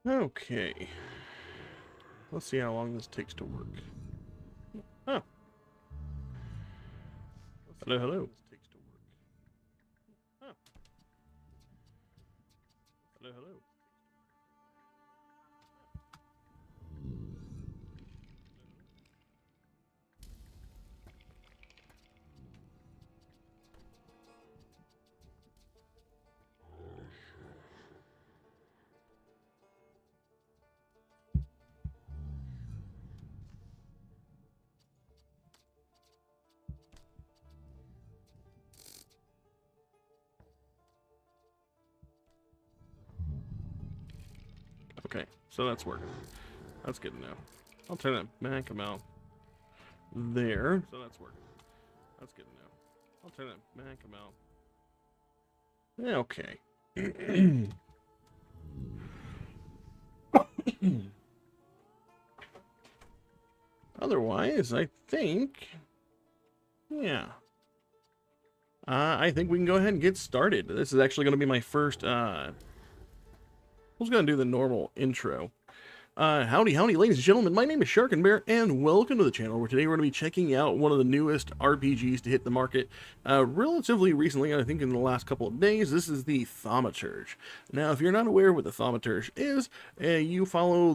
Okay. Let's see how long this takes to work. Oh. Hello, hello. Oh. Hello, hello. Okay, so that's working. That's good to know. I'll turn that back about there. So that's working. That's good to know. I'll turn that back about. Yeah, okay. Otherwise, I think, yeah. I think we can go ahead and get started. This is actually going to be my first, I was going to do the normal intro. Howdy, ladies and gentlemen. My name is Sharkinbear, and welcome to the channel, where today we're going to be checking out one of the newest RPGs to hit the market relatively recently. I think in the last couple of days. This is the Thaumaturge. Now, if you're not aware what the Thaumaturge is, you follow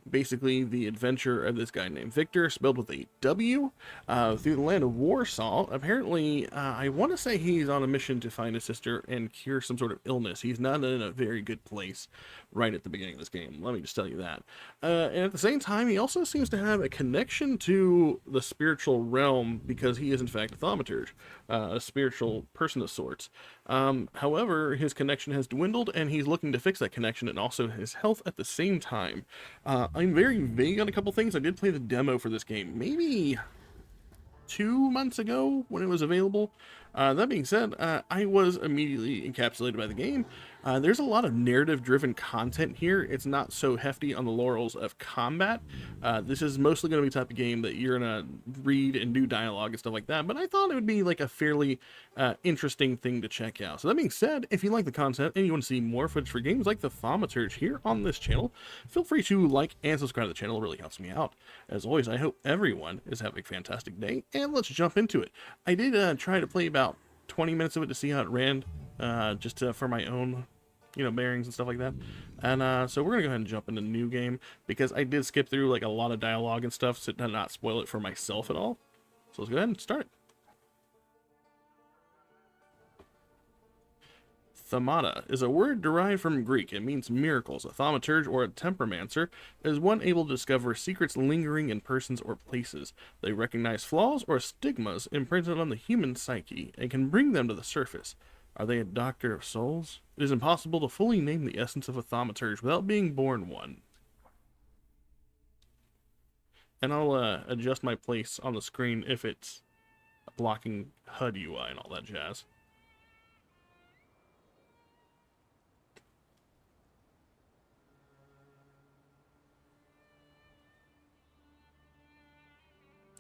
basically the adventure of this guy named Victor, spelled with a W, through the land of Warsaw. Apparently, I want to say he's on a mission to find his sister and cure some sort of illness. He's not in a very good place right at the beginning of this game. Let me just tell you that. And at the same time, he also seems to have a connection to the spiritual realm, because he is in fact a thaumaturge, a spiritual person of sorts. However, his connection has dwindled, and he's looking to fix that connection and also his health at the same time. I'm very vague on a couple things. I did play the demo for this game maybe 2 months ago when it was available. That being said, I was immediately encapsulated by the game. There's a lot of narrative-driven content here. It's not so hefty on the laurels of combat. This is mostly going to be the type of game that you're going to read and do dialogue and stuff like that, but I thought it would be like a fairly interesting thing to check out. So that being said, if you like the content and you want to see more footage for games like the Thaumaturge here on this channel, feel free to like and subscribe to the channel. It really helps me out. As always, I hope everyone is having a fantastic day, and let's jump into it. I did try to play about 20 minutes of it to see how it ran, just for my own, bearings and stuff like that. And so we're gonna go ahead and jump into the new game, because I did skip through like a lot of dialogue and stuff, so to not spoil it for myself at all. So let's go ahead and start it. Thaumata is a word derived from Greek. It means miracles. A thaumaturge, or a temperamencer, is one able to discover secrets lingering in persons or places. They recognize flaws or stigmas imprinted on the human psyche and can bring them to the surface. Are they a doctor of souls? It is impossible to fully name the essence of a thaumaturge without being born one. And I'll adjust my place on the screen if it's blocking HUD UI and all that jazz.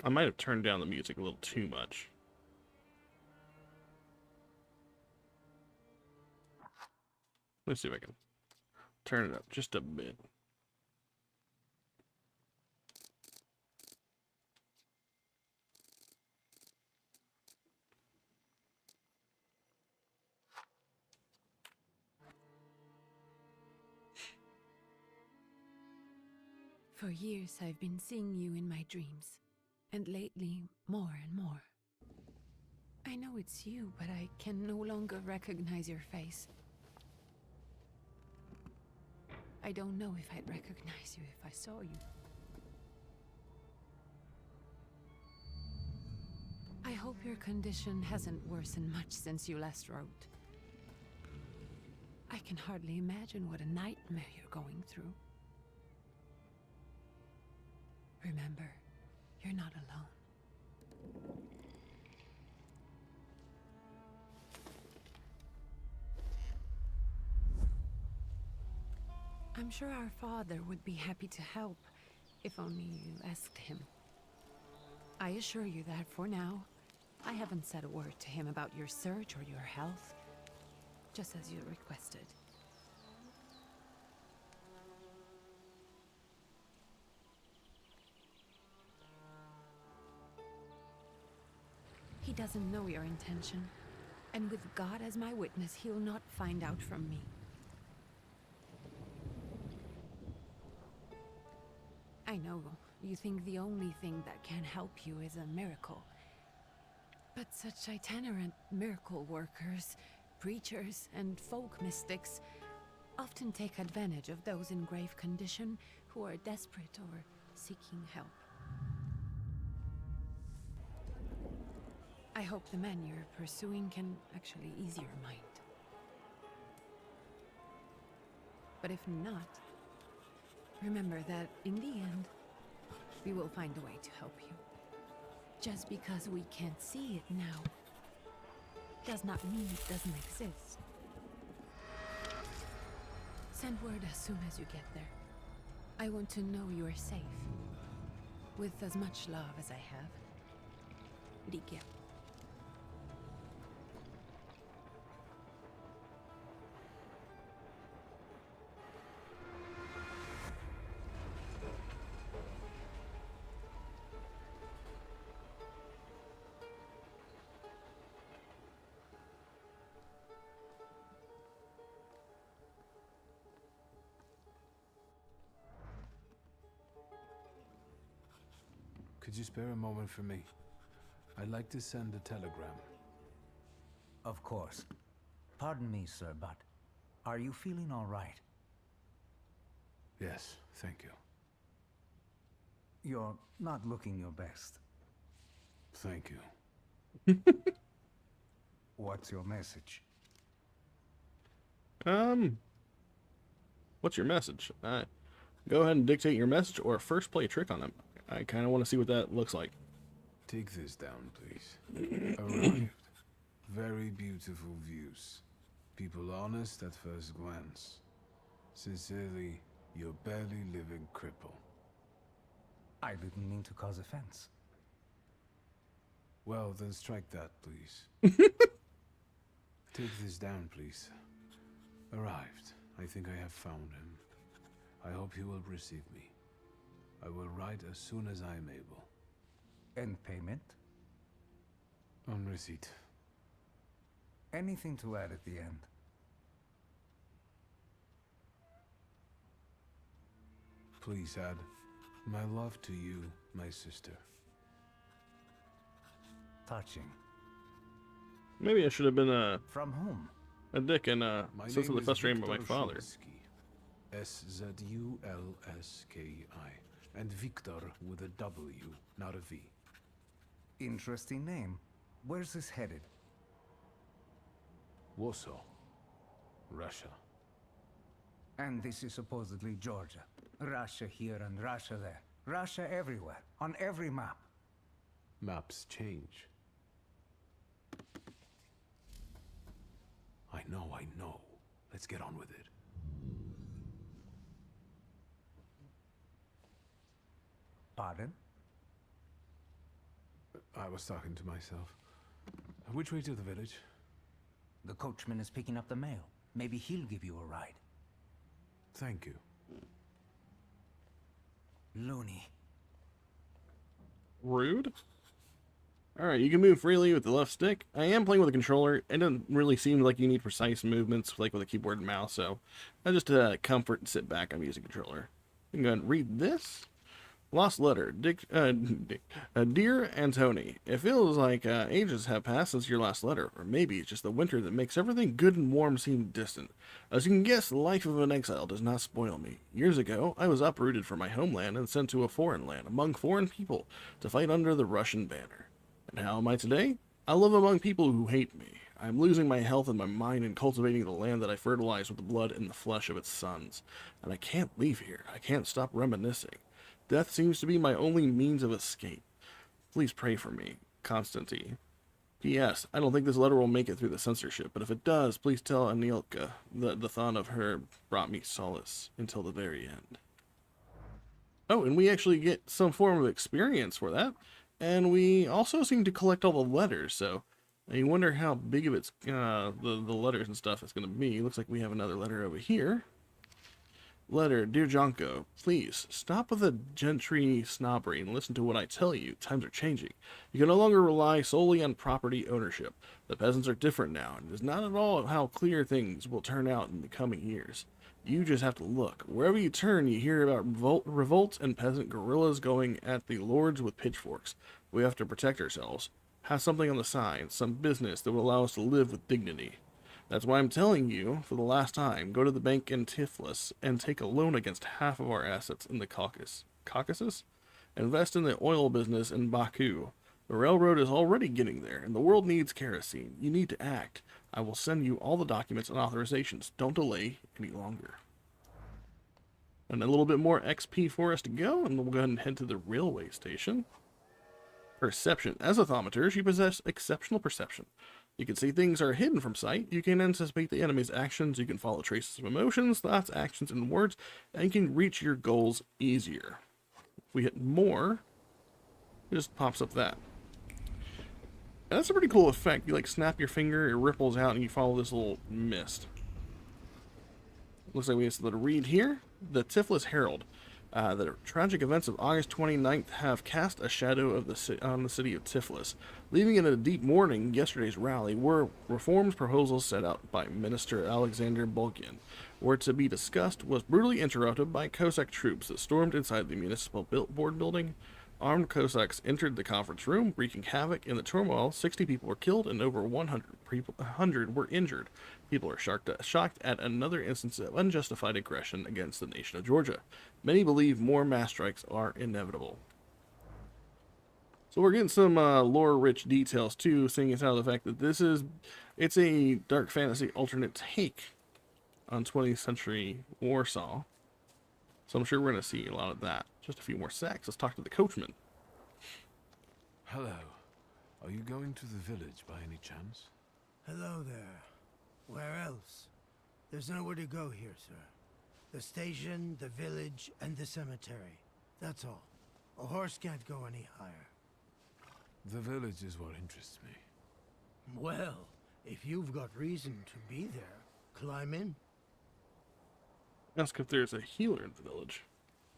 I might have turned down the music a little too much. Let's see if I can turn it up just a bit. For years I've been seeing you in my dreams, and lately more and more. I know it's you, but I can no longer recognize your face. I don't know if I'd recognize you if I saw you. I hope your condition hasn't worsened much since you last wrote. I can hardly imagine what a nightmare you're going through. Remember, you're not alone. I'm sure our father would be happy to help, if only you asked him. I assure you that for now, I haven't said a word to him about your search or your health, just as you requested. He doesn't know your intention. And with God as my witness, he'll not find out from me. I know you think the only thing that can help you is a miracle. But such itinerant miracle workers, preachers, and folk mystics often take advantage of those in grave condition who are desperate or seeking help. I hope the man you're pursuing can actually ease your mind. But if not, remember that in the end, we will find a way to help you. Just because we can't see it now, does not mean it doesn't exist. Send word as soon as you get there. I want to know you are safe. With as much love as I have. Ligia. Could you spare a moment for me? I'd like to send a telegram. Of course. Pardon me, sir, but are you feeling all right? Yes, thank you. You're not looking your best. Thank you. What's your message? What's your message? Go ahead and dictate your message, or first play a trick on him. I kind of want to see what that looks like. Take this down, please. Arrived. Very beautiful views. People honest at first glance. Sincerely, your barely living cripple. I didn't mean to cause offense. Well, then strike that, please. Take this down, please. Arrived. I think I have found him. I hope he will receive me. I will write as soon as I am able. And payment? On receipt. Anything to add at the end? Please add, my love to you, my sister. Touching. Maybe I should have been From whom? a dick and My sense of name the is frustrating by my Victor father. Shulsky. S-Z-U-L-S-K-I. And Victor with a W, not a V. Interesting name. Where's this headed? Warsaw. Russia. And this is supposedly Georgia. Russia here and Russia there. Russia everywhere. On every map. Maps change. I know. Let's get on with it. Pardon? I was talking to myself. Which way to the village? The coachman is picking up the mail. Maybe he'll give you a ride. Thank you. Loony. Rude. Alright, you can move freely with the left stick. I am playing with a controller. It doesn't really seem like you need precise movements like with a keyboard and mouse, so I just comfort and sit back. I'm using a controller. You can go ahead and read this. Lost letter. Dear Antony, it feels like ages have passed since your last letter, or maybe it's just the winter that makes everything good and warm seem distant. As you can guess, the life of an exile does not spoil me. Years ago, I was uprooted from my homeland and sent to a foreign land among foreign people to fight under the Russian banner. And how am I today? I live among people who hate me. I am losing my health and my mind in cultivating the land that I fertilized with the blood and the flesh of its sons. And I can't leave here. I can't stop reminiscing. Death seems to be my only means of escape. Please pray for me. Constantine. P.S. I don't think this letter will make it through the censorship, but if it does, please tell Anilka that the thought of her brought me solace until the very end. Oh, and we actually get some form of experience for that. And we also seem to collect all the letters, so I wonder how big of it's the letters and stuff is going to be. Looks like we have another letter over here. Letter, dear Jonko, please stop with the gentry snobbery and listen to what I tell you. Times are changing. You can no longer rely solely on property ownership. The peasants are different now, and it is not at all how clear things will turn out in the coming years. You just have to look. Wherever you turn, you hear about revolts and peasant guerrillas going at the lords with pitchforks. We have to protect ourselves. Have something on the side, some business that will allow us to live with dignity. That's why I'm telling you, for the last time, go to the bank in Tiflis and take a loan against half of our assets in the Caucasus? Invest in the oil business in Baku. The railroad is already getting there, and the world needs kerosene. You need to act. I will send you all the documents and authorizations. Don't delay any longer. And a little bit more XP for us to go, and we'll go ahead and head to the railway station. Perception. As a thaumaturge, you possess exceptional perception. You can see things are hidden from sight. You can anticipate the enemy's actions. You can follow traces of emotions, thoughts, actions, and words, and you can reach your goals easier. If we hit more, it just pops up that. And that's a pretty cool effect. You like snap your finger, it ripples out, and you follow this little mist. Looks like we have to read here. The Tiflis Herald. The tragic events of August 29th have cast a shadow on the city of Tiflis. Leaving in a deep mourning, yesterday's rally were reforms proposals set out by Minister Alexander Bulgin, were to be discussed, was brutally interrupted by Cossack troops that stormed inside the municipal board building. Armed Cossacks entered the conference room, wreaking havoc in the turmoil. 60 people were killed and over 100 were injured. People are shocked at another instance of unjustified aggression against the nation of Georgia. Many believe more mass strikes are inevitable. So we're getting some lore-rich details too, seeing as how the fact that it's a dark fantasy alternate take on 20th century Warsaw. So I'm sure we're going to see a lot of that. Just a few more secs. Let's talk to the coachman. Hello. Are you going to the village by any chance? Hello there. Where else? There's nowhere to go here, sir. The station, the village, and the cemetery. That's all. A horse can't go any higher. The village is what interests me. Well, if you've got reason to be there, climb in. Ask if there's a healer in the village.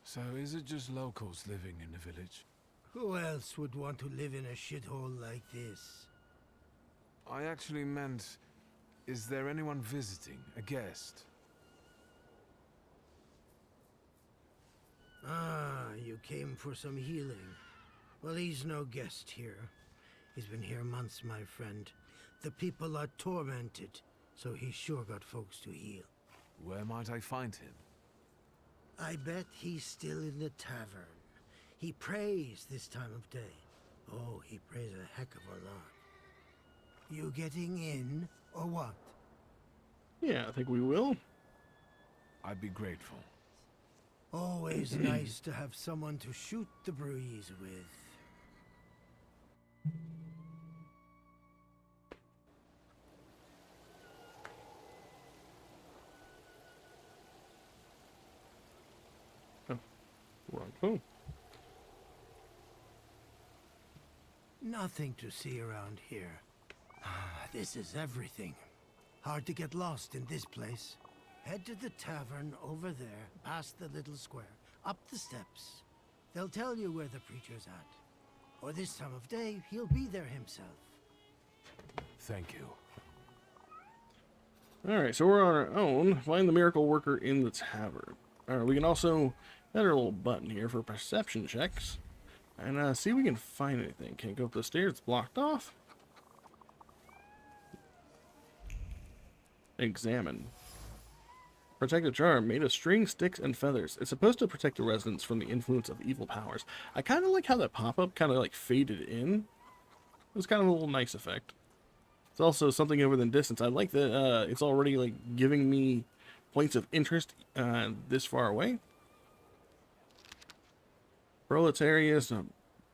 So is it just locals living in the village? Who else would want to live in a shithole like this? I actually meant, is there anyone visiting, a guest? Ah, you came for some healing. Well, he's no guest here. He's been here months, my friend. The people are tormented, so he's sure got folks to heal. Where might I find him? I bet he's still in the tavern. He prays this time of day. Oh, he prays a heck of a lot. You getting in, or what? Yeah, I think we will. I'd be grateful. Always nice to have someone to shoot the breeze with. Wrong phone. Nothing to see around here. This is everything. Hard to get lost in this place. Head to the tavern over there, past the little square, up the steps. They'll tell you where the preacher's at. Or this time of day, he'll be there himself. Thank you. Alright, so we're on our own. Find the miracle worker in the tavern. Alright, we can also add our little button here for perception checks. And see if we can find anything. Can't go up the stairs, it's blocked off. Examine. Protective charm made of string, sticks, and feathers. It's supposed to protect the residents from the influence of evil powers. I kind of like how that pop-up kind of like faded in. It was kind of a little nice effect. It's also something over the distance. I like that it's already like giving me points of interest this far away. Proletarius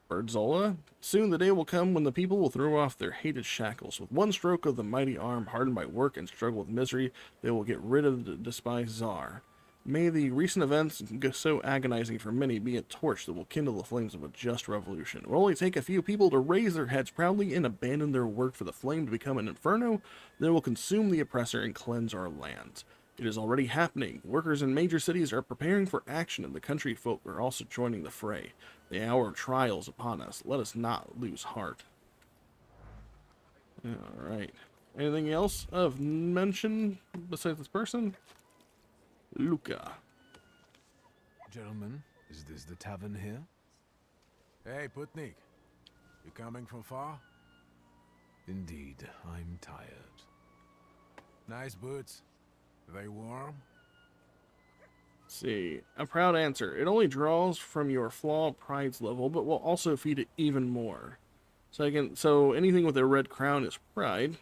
Birdzola. Soon the day will come when the people will throw off their hated shackles. With one stroke of the mighty arm, hardened by work and struggle with misery, they will get rid of the despised Tsar. May the recent events, so agonizing for many, be a torch that will kindle the flames of a just revolution. It will only take a few people to raise their heads proudly and abandon their work for the flame to become an inferno that will consume the oppressor and cleanse our lands. It is already happening. Workers in major cities are preparing for action, and the country folk are also joining the fray. The hour of trial is upon us. Let us not lose heart. Alright. Anything else of mention besides this person? Luca. Gentlemen, is this the tavern here? Hey, Putnik. You coming from far? Indeed, I'm tired. Nice boots. They warm? Let's see. A proud answer. It only draws from your flaw pride's level, but will also feed it even more. So anything with a red crown is pride.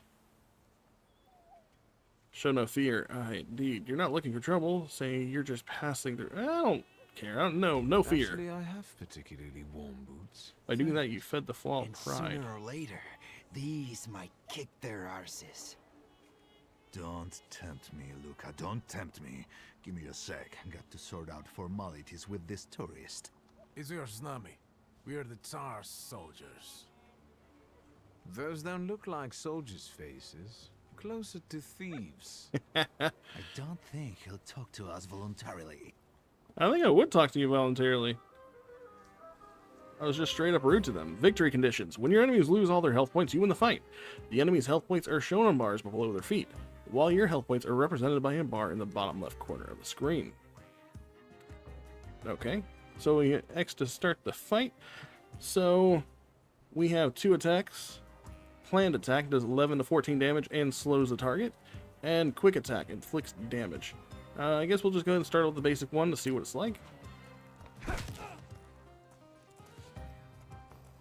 Show no fear. Indeed. You're not looking for trouble. Say you're just passing through. I don't care. No fear. Actually, I have particularly warm boots. By doing that, you fed the flaw of And pride. sooner or later, these might kick their arses. Don't tempt me, Luca. Don't tempt me. Give me a sec. Got to sort out formalities with this tourist. It's your snummy. We're the Tsar's soldiers. Those don't look like soldiers' faces. Closer to thieves. I don't think he'll talk to us voluntarily. I think I would talk to you voluntarily. I was just straight up rude to them. Victory conditions. When your enemies lose all their health points, you win the fight. The enemy's health points are shown on bars below their feet, while your health points are represented by a bar in the bottom left corner of the screen. Okay, so we hit X to start the fight. So we have 2 attacks. Planned attack does 11 to 14 damage and slows the target. And quick attack inflicts damage. I guess we'll just go ahead and start with the basic one to see what it's like.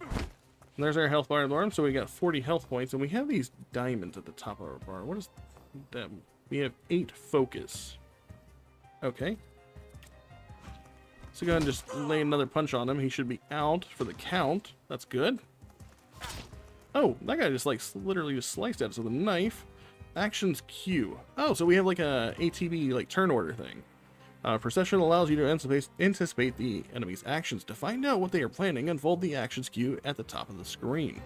And there's our health bar alarm. So we got 40 health points, and we have these diamonds at the top of our bar. What is that? We have 8 focus. Okay. So go ahead and just lay another punch on him. He should be out for the count. That's good. Oh, that guy just like literally just sliced at us with a knife. Actions Q. Oh, so we have like a ATB like turn order thing. Perception allows you to anticipate the enemy's actions. To find out what they are planning, unfold the actions queue at the top of the screen.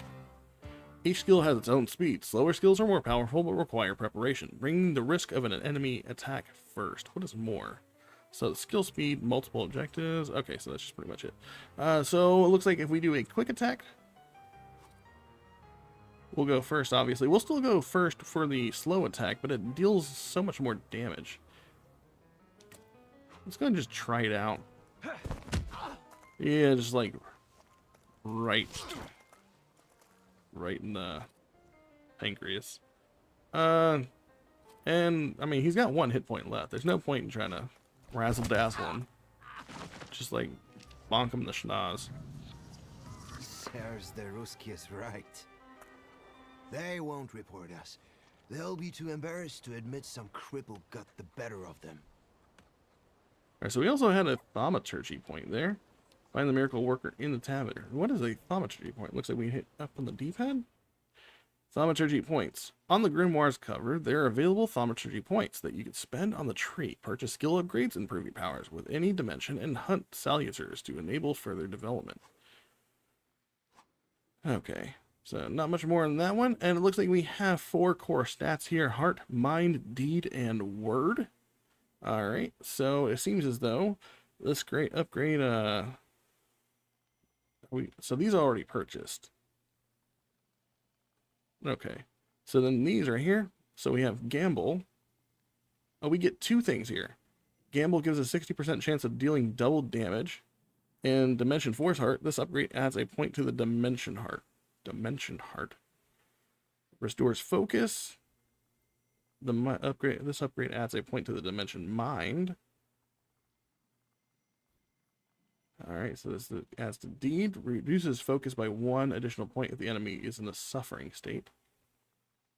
Each skill has its own speed. Slower skills are more powerful but require preparation, bringing the risk of an enemy attack first. What is more? So skill speed, multiple objectives. Okay, so that's just pretty much it. So it looks like if we do a quick attack, we'll go first, obviously. We'll still go first for the slow attack, but it deals so much more damage. Let's go and just try it out. Yeah, just like right in the pancreas. And I mean, he's got 1 hit point left. There's no point in trying to razzle dazzle him. Just like bonk him in the schnoz. Serge the Ruski is right. They won't report us. They'll be too embarrassed to admit some cripple got the better of them. Alright, so we also had a thaumaturge point there. Find the miracle worker in the tavern. What is a thaumaturge point? Looks like we hit up on the D-pad. Thaumaturge points. On the grimoire's cover, there are available thaumaturge points that you can spend on the tree. Purchase skill upgrades, improve your powers with any dimension, and hunt salutors to enable further development. Okay, so not much more on that one. And it looks like we have 4 core stats here. Heart, mind, deed, and word. Alright, so it seems as though this great upgrade, so these are already purchased. Okay, so then these are here. So we have gamble. Oh, we get 2 things here. Gamble gives a 60% chance of dealing double damage. And Dimension Force Heart, this upgrade adds a point to the Dimension Heart. Restores focus. This upgrade adds a point to the Dimension Mind. Alright, so this adds to Deed. Reduces focus by 1 additional point if the enemy is in a suffering state.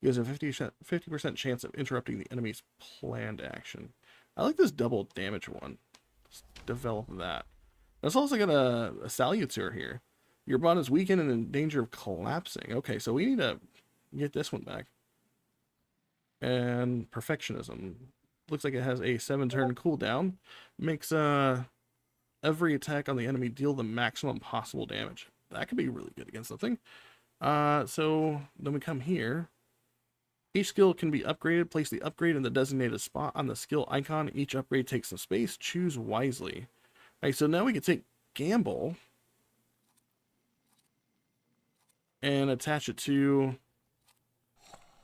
Gives a 50% chance of interrupting the enemy's planned action. I like this double damage one. Let's develop that. It's also got a salutor here. Your bond is weakened and in danger of collapsing. Okay, so we need to get this one back. And perfectionism. Looks like it has a 7-turn cooldown. Makes every attack on the enemy deal the maximum possible damage. That could be really good against something. So then we come here. Each skill can be upgraded. Place the upgrade in the designated spot on the skill icon. Each upgrade takes some space. Choose wisely. All right, so now we can take Gamble and attach it to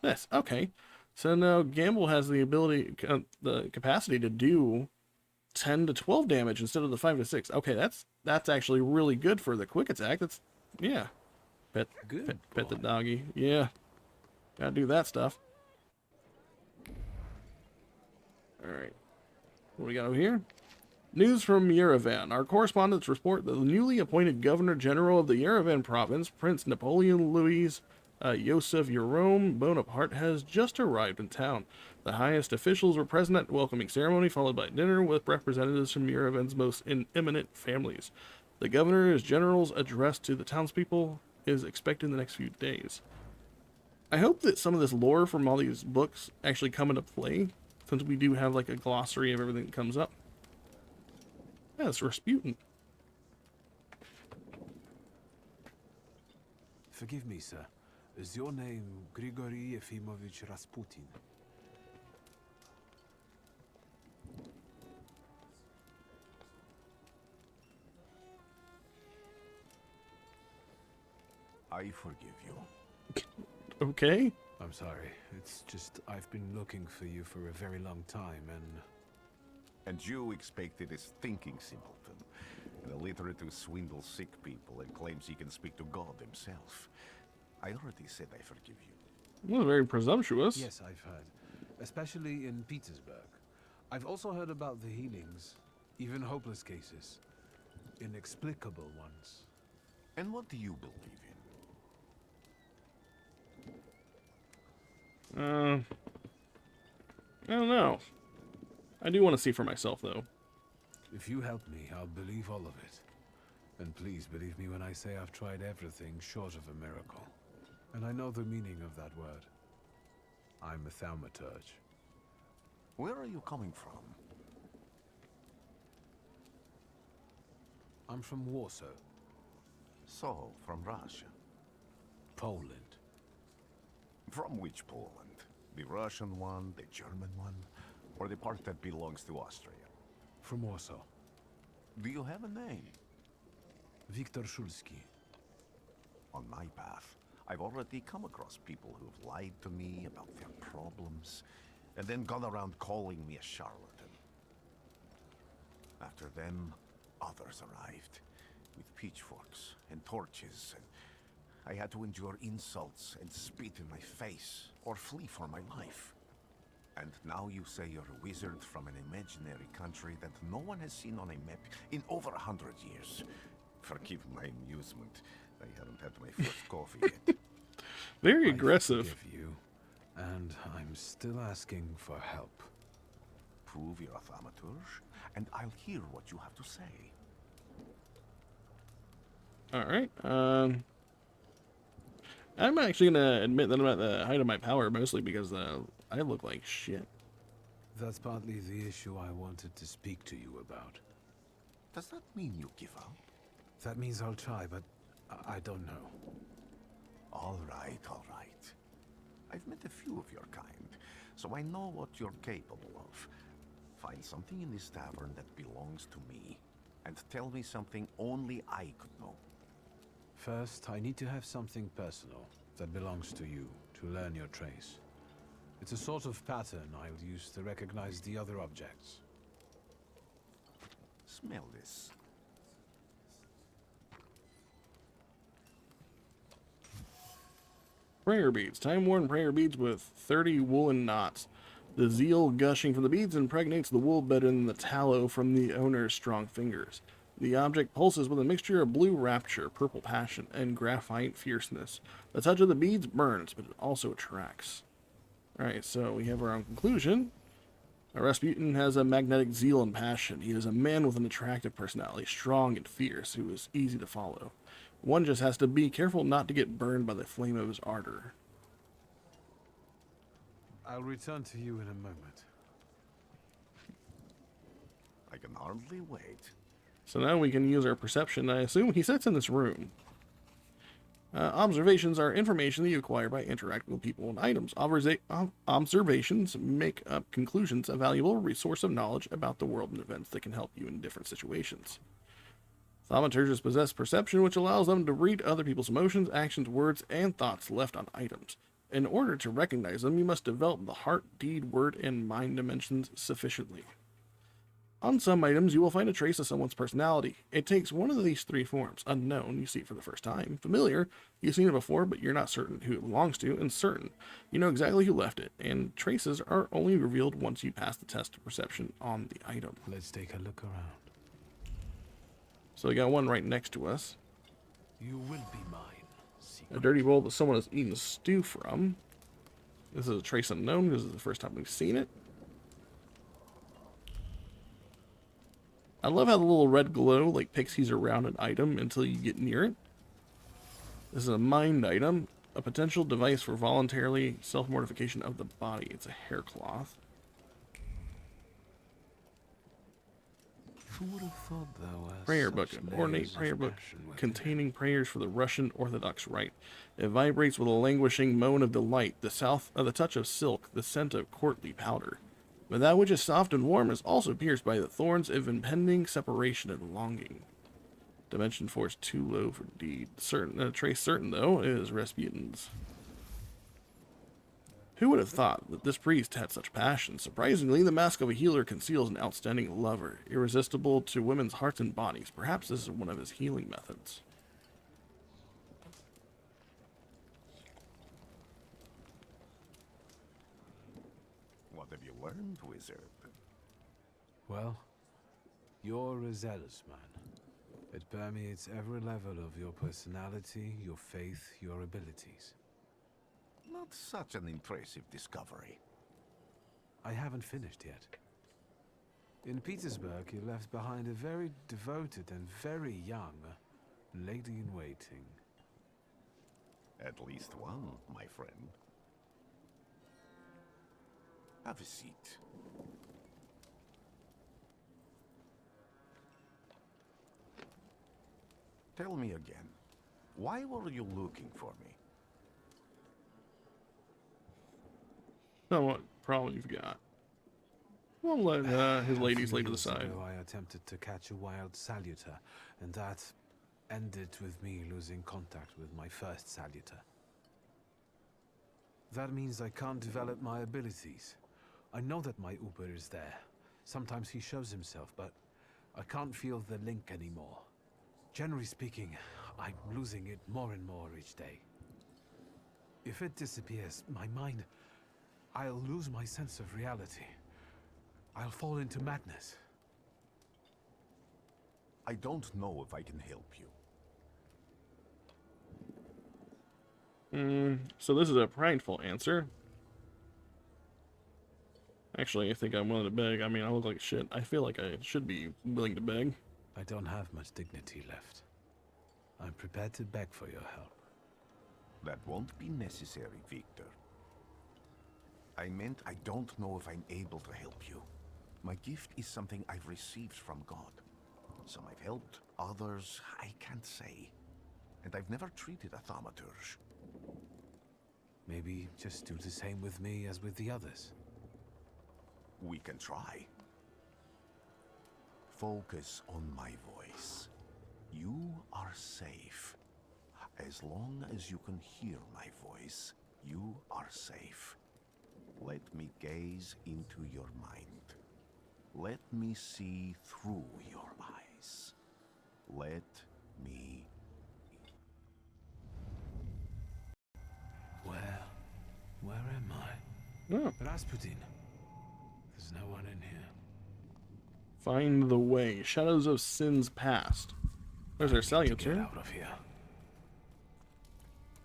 this. Okay, so now Gamble has the ability, the capacity to do 10 to 12 damage instead of the 5 to 6. Okay, that's actually really good for the quick attack. That's, yeah. Pet the doggy. Yeah. Gotta do that stuff. Alright. What do we got over here? News from Yerevan. Our correspondents report that the newly appointed Governor General of the Yerevan province, Prince Napoleon Louis Joseph Jerome Bonaparte, has just arrived in town. The highest officials were present at the welcoming ceremony, followed by dinner with representatives from Yerevan's most eminent families. The Governor's General's address to the townspeople is expected in the next few days. I hope that some of this lore from all these books actually come into play, since we do have like a glossary of everything that comes up. Yeah, it's Rasputin. Forgive me, sir. Is your name Grigory Yefimovich Rasputin? I forgive you. Okay. I'm sorry. It's just I've been looking for you for a very long time, And you expected this thinking simpleton, an illiterate who swindles sick people and claims he can speak to God himself. I already said I forgive you. Well, very presumptuous. yes, I've heard. Especially in Petersburg. I've also heard about the healings, even hopeless cases. Inexplicable ones. And what do you believe in? I don't know. I do want to see for myself, though. If you help me, I'll believe all of it. And please believe me when I say I've tried everything short of a miracle. And I know the meaning of that word. I'm a thaumaturge. Where are you coming from? I'm from Warsaw, So, from Russia. Poland. From which Poland? The Russian one, the German one, or the part that belongs to Austria? From Warsaw. Do you have a name? Viktor Szulski. On my path, I've already come across people who've lied to me about their problems, and then gone around calling me a charlatan. After them, others arrived, with pitchforks and torches, and I had to endure insults and spit in my face, or flee for my life. And now you say you're a wizard from an imaginary country that no one has seen on a map in over 100 years. Forgive my amusement. I haven't had my first coffee yet. Very I aggressive. forgive you, and I'm still asking for help. Prove you're a thaumaturge, and I'll hear what you have to say. Alright. I'm actually going to admit that I'm at the height of my power, mostly because I look like shit. That's partly the issue I wanted to speak to you about. Does that mean you give up? That means I'll try, but I don't know. All right, all right. I've met a few of your kind, so I know what you're capable of. Find something in this tavern that belongs to me, and tell me something only I could know. First, I need to have something personal that belongs to you to learn your trace. It's a sort of pattern I'll use to recognize the other objects. Smell this. Prayer beads. Time-worn prayer beads with 30 woolen knots. The zeal gushing from the beads impregnates the wool better than the tallow from the owner's strong fingers. The object pulses with a mixture of blue rapture, purple passion, and graphite fierceness. The touch of the beads burns, but it also attracts. Alright, so we have our own conclusion. Rasputin has a magnetic zeal and passion. He is a man with an attractive personality, strong and fierce, who is easy to follow. One just has to be careful not to get burned by the flame of his ardor. I'll return to you in a moment. I can hardly wait. So now we can use our perception. I assume he sits in this room. Observations are information that you acquire by interacting with people and items. Observations make up conclusions, a valuable resource of knowledge about the world and events that can help you in different situations. Thaumaturges possess perception, which allows them to read other people's emotions, actions, words, and thoughts left on items. In order to recognize them, you must develop the heart, deed, word, and mind dimensions sufficiently. On some items, you will find a trace of someone's personality. It takes one of these three forms. Unknown, you see it for the first time. Familiar, you've seen it before, but you're not certain who it belongs to. And certain, you know exactly who left it. And traces are only revealed once you pass the test of perception on the item. Let's take a look around. So we got one right next to us. You will be mine. A dirty bowl that someone has eaten stew from. This is a trace unknown. This is the first time we've seen it. I love how the little red glow like pixies around an item until you get near it. This is a mind item, a potential device for voluntarily self-mortification of the body. It's a hair cloth. Who would have thought there were Prayer such book, an ornate layers of prayer book passion within? containing prayers for the Russian Orthodox Rite. It vibrates with a languishing moan of delight, the touch of silk, the scent of courtly powder. But that which is soft and warm is also pierced by the thorns of impending separation and longing. Dimension force too low for deed. Trace certain, though, is Rasputin's. Who would have thought that this priest had such passion? Surprisingly, the mask of a healer conceals an outstanding lover, irresistible to women's hearts and bodies. Perhaps this is one of his healing methods. What have you learned, wizard? Well, you're a zealous man. It permeates every level of your personality, your faith, your abilities. Not such an impressive discovery. I haven't finished yet. In Petersburg, you left behind a very devoted and very young lady-in-waiting. At least one, my friend. Have a seat. Tell me again, why were you looking for me? Now what problem you've got? We'll let his ladies lay to the side. Ago, I attempted to catch a wild salutor, and that ended with me losing contact with my first salutor. That means I can't develop my abilities. I know that my Uber is there. Sometimes he shows himself, but I can't feel the link anymore. Generally speaking, I'm losing it more and more each day. If it disappears, my mind... I'll lose my sense of reality. I'll fall into madness. I don't know if I can help you. So this is a prideful answer. Actually, I think I'm willing to beg. I mean, I look like shit. I feel like I should be willing to beg. I don't have much dignity left. I'm prepared to beg for your help. That won't be necessary, Victor. I meant I don't know if I'm able to help you. My gift is something I've received from God. Some I've helped, others I can't say. And I've never treated a thaumaturge. Maybe just do the same with me as with the others. We can try. Focus on my voice. You are safe. As long as you can hear my voice, you are safe. Let me gaze into your mind. Let me see through your eyes. Let me... Where am I? Oh. Rasputin. There's no one in here. Find the way. Shadows of Sins Past. There's our Get salutor. out of here.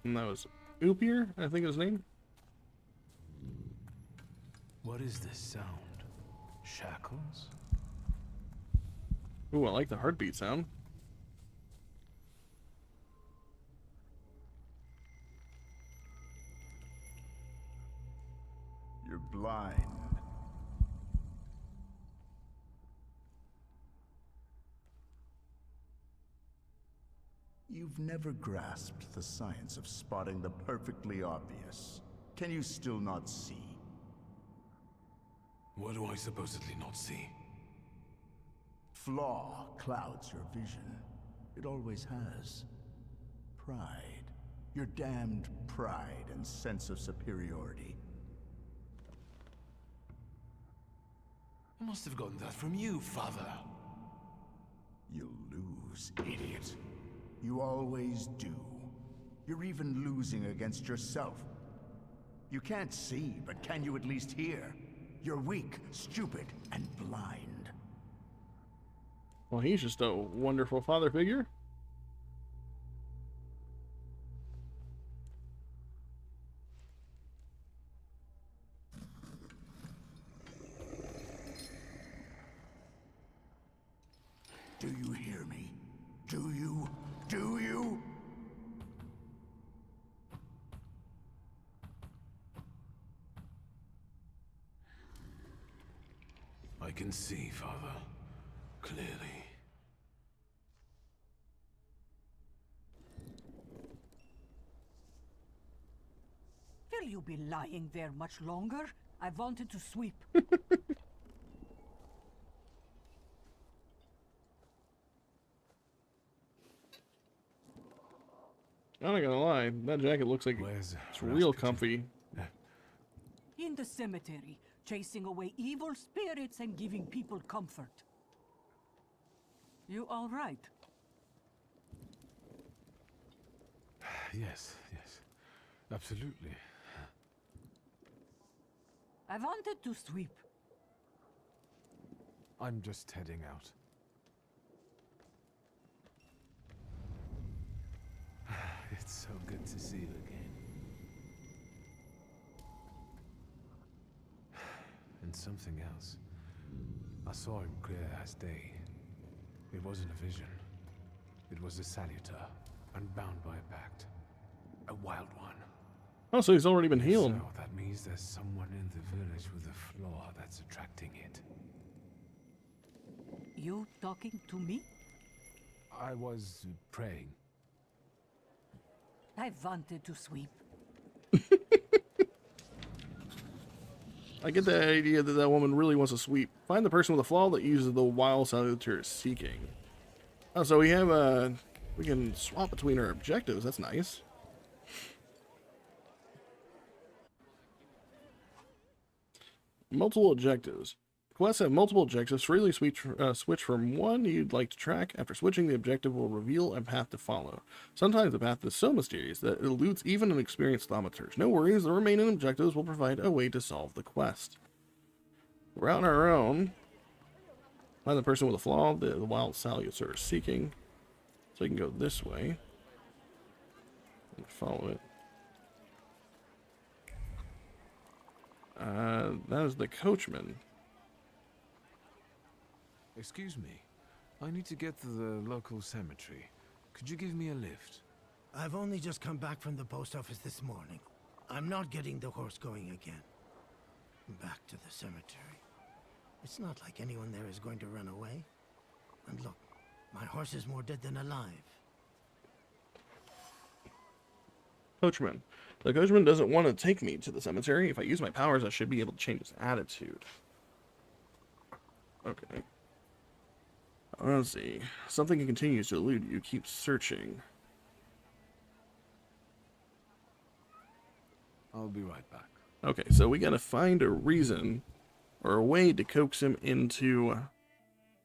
And that was Upier, I think his name. What is this sound? Shackles? Ooh, I like the heartbeat sound. You're blind. You you've never grasped the science of spotting the perfectly obvious. Can you still not see? What do I supposedly not see? Flaw clouds your vision. It always has. Pride. Your damned pride and sense of superiority. I must have gotten that from you, Father. You'll lose, idiot. You always do. You're even losing against yourself. You can't see, but can you at least hear? You're weak, stupid, and blind. Well, he's just a wonderful father figure. Do you hear me? Do you? Do you? I can see, Father. Clearly. Will you be lying there much longer? I wanted to sweep. I'm not gonna lie, that jacket looks like Where's it's real Rasputin? comfy. In the cemetery, chasing away evil spirits and giving people comfort. You all right? Yes, yes. Absolutely. I wanted to sweep. I'm just heading out. It's so good to see you again. And something else. I saw him clear as day. It wasn't a vision. It was a salutor, unbound by a pact. A wild one. Oh, so he's already been healed. So that means there's someone in the village with a flaw that's attracting it. You talking to me? I was praying. I wanted to sweep. I get the idea that that woman really wants to sweep. Find the person with a flaw that uses the wild salutors seeking. Oh, so we have we can swap between our objectives. That's nice. Multiple objectives. Quests have multiple objectives. Freely switch from one you'd like to track. After switching, the objective will reveal a path to follow. Sometimes the path is so mysterious that it eludes even an experienced thaumaturge. No worries, the remaining objectives will provide a way to solve the quest. We're out on our own. Find the person with a flaw the wild salutors are seeking. So you can go this way. And follow it. That is the coachman. Excuse me. I need to get to the local cemetery. Could you give me a lift? I've only just come back from the post office this morning. I'm not getting the horse going again. Back to the cemetery. It's not like anyone there is going to run away. And look, my horse is more dead than alive. Coachman. The coachman doesn't want to take me to the cemetery. If I use my powers, I should be able to change his attitude. Okay. Let's see. Something continues to elude you. Keep searching. I'll be right back. Okay, so we gotta find a reason or a way to coax him into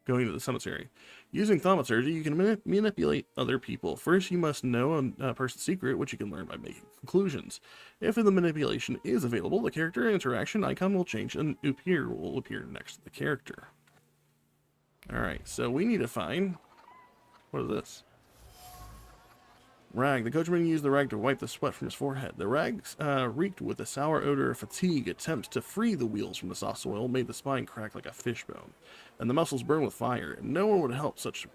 going to the cemetery. Using Thaumaturge, you can manipulate other people. First, you must know a person's secret, which you can learn by making conclusions. If the manipulation is available, the character interaction icon will change and will appear next to the character. Alright, so we need to find... What is this? Rag. The coachman used the rag to wipe the sweat from his forehead. The rag reeked with the sour odor of fatigue. Attempts to free the wheels from the soft soil made the spine crack like a fishbone, and the muscles burn with fire. No one would help. Such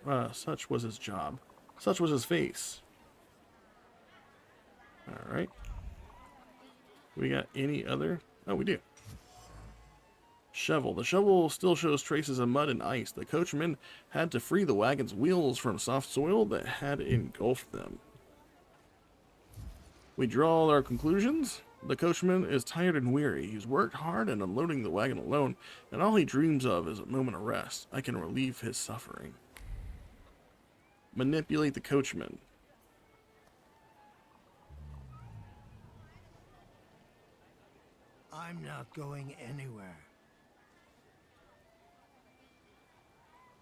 was his job. Such was his face. Alright. We got any other? Oh, we do. shovel. The shovel still shows traces of mud and ice. The coachman had to free the wagon's wheels from soft soil that had engulfed them. We draw our conclusions. The coachman is tired and weary. He's worked hard and unloading the wagon alone, and all he dreams of is a moment of rest. I can relieve his suffering. Manipulate the coachman. I'm not going anywhere.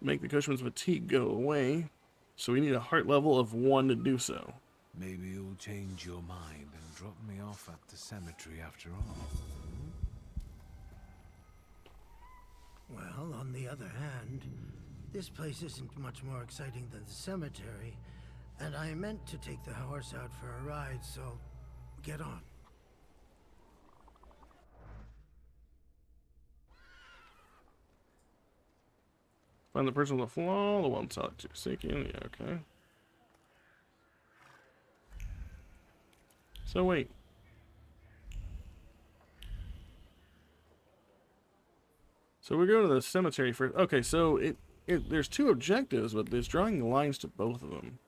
Make the coachman's fatigue go away. So we need a heart level of 1 to do so. Maybe you'll change your mind and drop me off at the cemetery after all. Well, on the other hand, this place isn't much more exciting than the cemetery, and I meant to take the horse out for a ride, so get on. Find the person with the flaw, the one talk to. Seeking, yeah, okay. So wait. So we're going to the cemetery first. Okay, so there's 2 objectives, but there's drawing lines to both of them.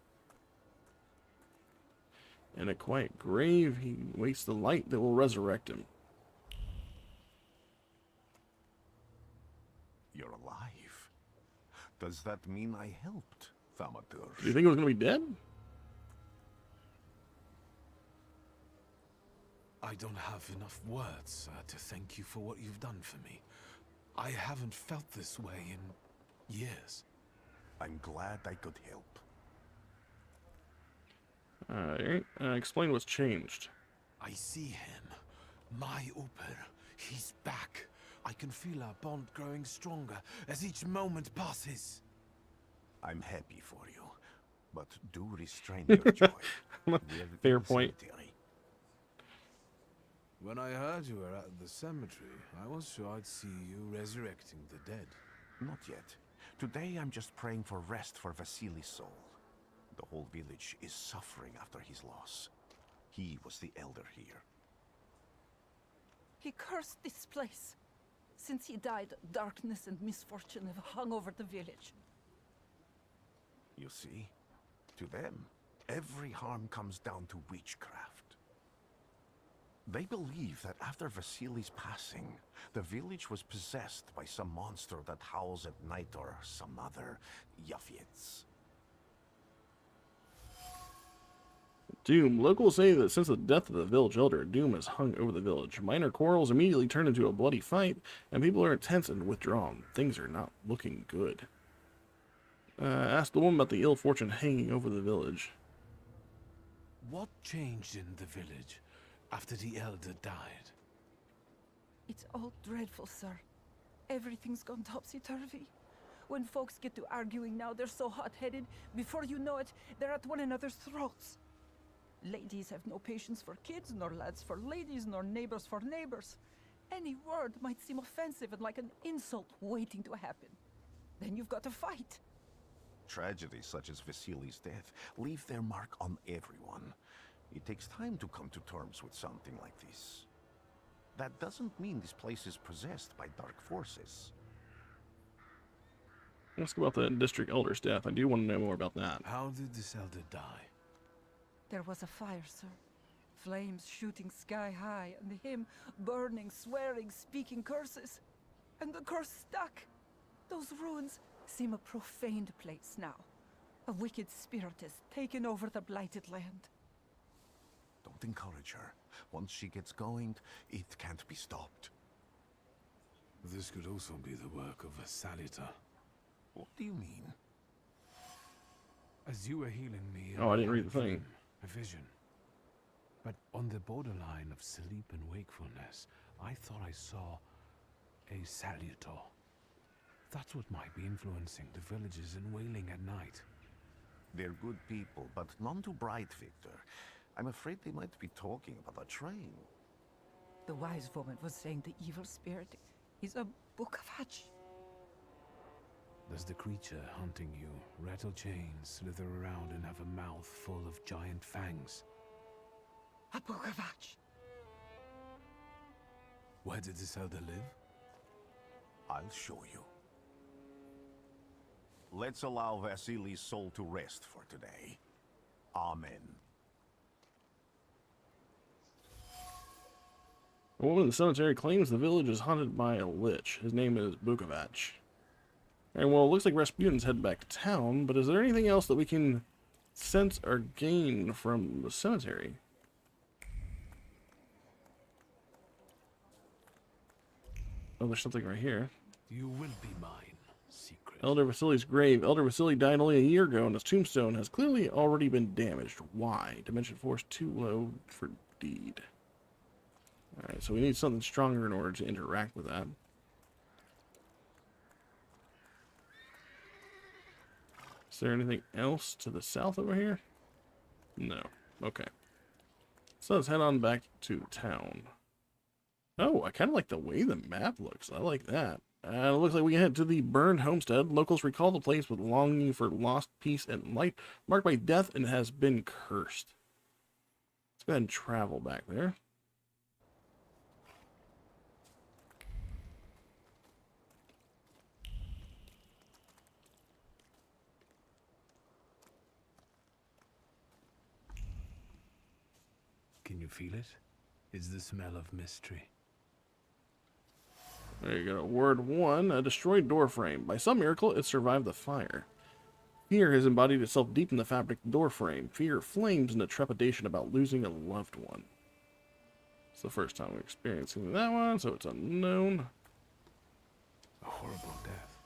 In a quiet grave, he waits the light that will resurrect him. You're alive. Does that mean I helped, Thaumaturge? Do you think it was going to be dead? I don't have enough words to thank you for what you've done for me. I haven't felt this way in years. I'm glad I could help. Alright, explain what's changed. I see him. My Uper. He's back. I can feel our bond growing stronger as each moment passes. I'm happy for you, but do restrain your joy. Fair point. Cemetery. When I heard you were at the cemetery, I was sure I'd see you resurrecting the dead. Not yet. Today I'm just praying for rest for Vasily's soul. The whole village is suffering after his loss. He was the elder here. He cursed this place. Since he died, darkness and misfortune have hung over the village. You see? To them, every harm comes down to witchcraft. They believe that after Vasily's passing, the village was possessed by some monster that howls at night or some other Yafits. Doom. Locals say that since the death of the village elder, Doom has hung over the village. Minor quarrels immediately turn into a bloody fight, and people are intense and withdrawn. Things are not looking good. Ask the woman about the ill fortune hanging over the village. What changed in the village after the elder died? It's all dreadful, sir. Everything's gone topsy-turvy. When folks get to arguing now, they're so hot-headed. Before you know it, they're at one another's throats. Ladies have no patience for kids, nor lads for ladies, nor neighbors for neighbors. Any word might seem offensive and like an insult waiting to happen. Then you've got to fight. Tragedies such as Vasily's death leave their mark on everyone. It takes time to come to terms with something like this. That doesn't mean this place is possessed by dark forces. Ask about the district elder's death. I do want to know more about that. How did this elder die? There was a fire, sir. Flames shooting sky high, and him burning, swearing, speaking curses. And the curse stuck. Those ruins seem a profaned place now. A wicked spirit has taken over the blighted land. Don't encourage her. Once she gets going, it can't be stopped. This could also be the work of a salutor. What do you mean? As you were healing me... Oh, I didn't read the thing. A vision. But on the borderline of sleep and wakefulness, I thought I saw a salutor. That's what might be influencing the villagers in wailing at night. They're good people, but none too bright, Victor. I'm afraid they might be talking about a train. The wise woman was saying the evil spirit is a book of hatch. Does the creature hunting you rattle chains, slither around, and have a mouth full of giant fangs? A book of hatch. Where did this elder live? I'll show you. Let's allow Vasily's soul to rest for today. Amen. A woman in the cemetery claims the village is haunted by a lich. His name is Bukovac. Alright, well, it looks like Rasputin's headed back to town, but is there anything else that we can sense or gain from the cemetery? Oh, there's something right here. You will be mine, secret. Elder Vasily's grave. Elder Vasily died only a year ago, and his tombstone has clearly already been damaged. Why? Dimension force too low for deed. Alright, so we need something stronger in order to interact with that. Is there anything else to the south over here? No. Okay. So let's head on back to town. Oh, I kind of like the way the map looks. I like that. It looks like we head to the burned homestead. Locals recall the place with longing for lost peace and light, marked by death, and has been cursed. Let's go ahead and travel back there. Can you feel it? It's the smell of mystery. There you go. Word 1, a destroyed door frame. By some miracle, it survived the fire. Fear has embodied itself deep in the fabric of the door frame. Fear flames into trepidation about losing a loved one. It's the first time we're experiencing that one, so it's unknown. A horrible death.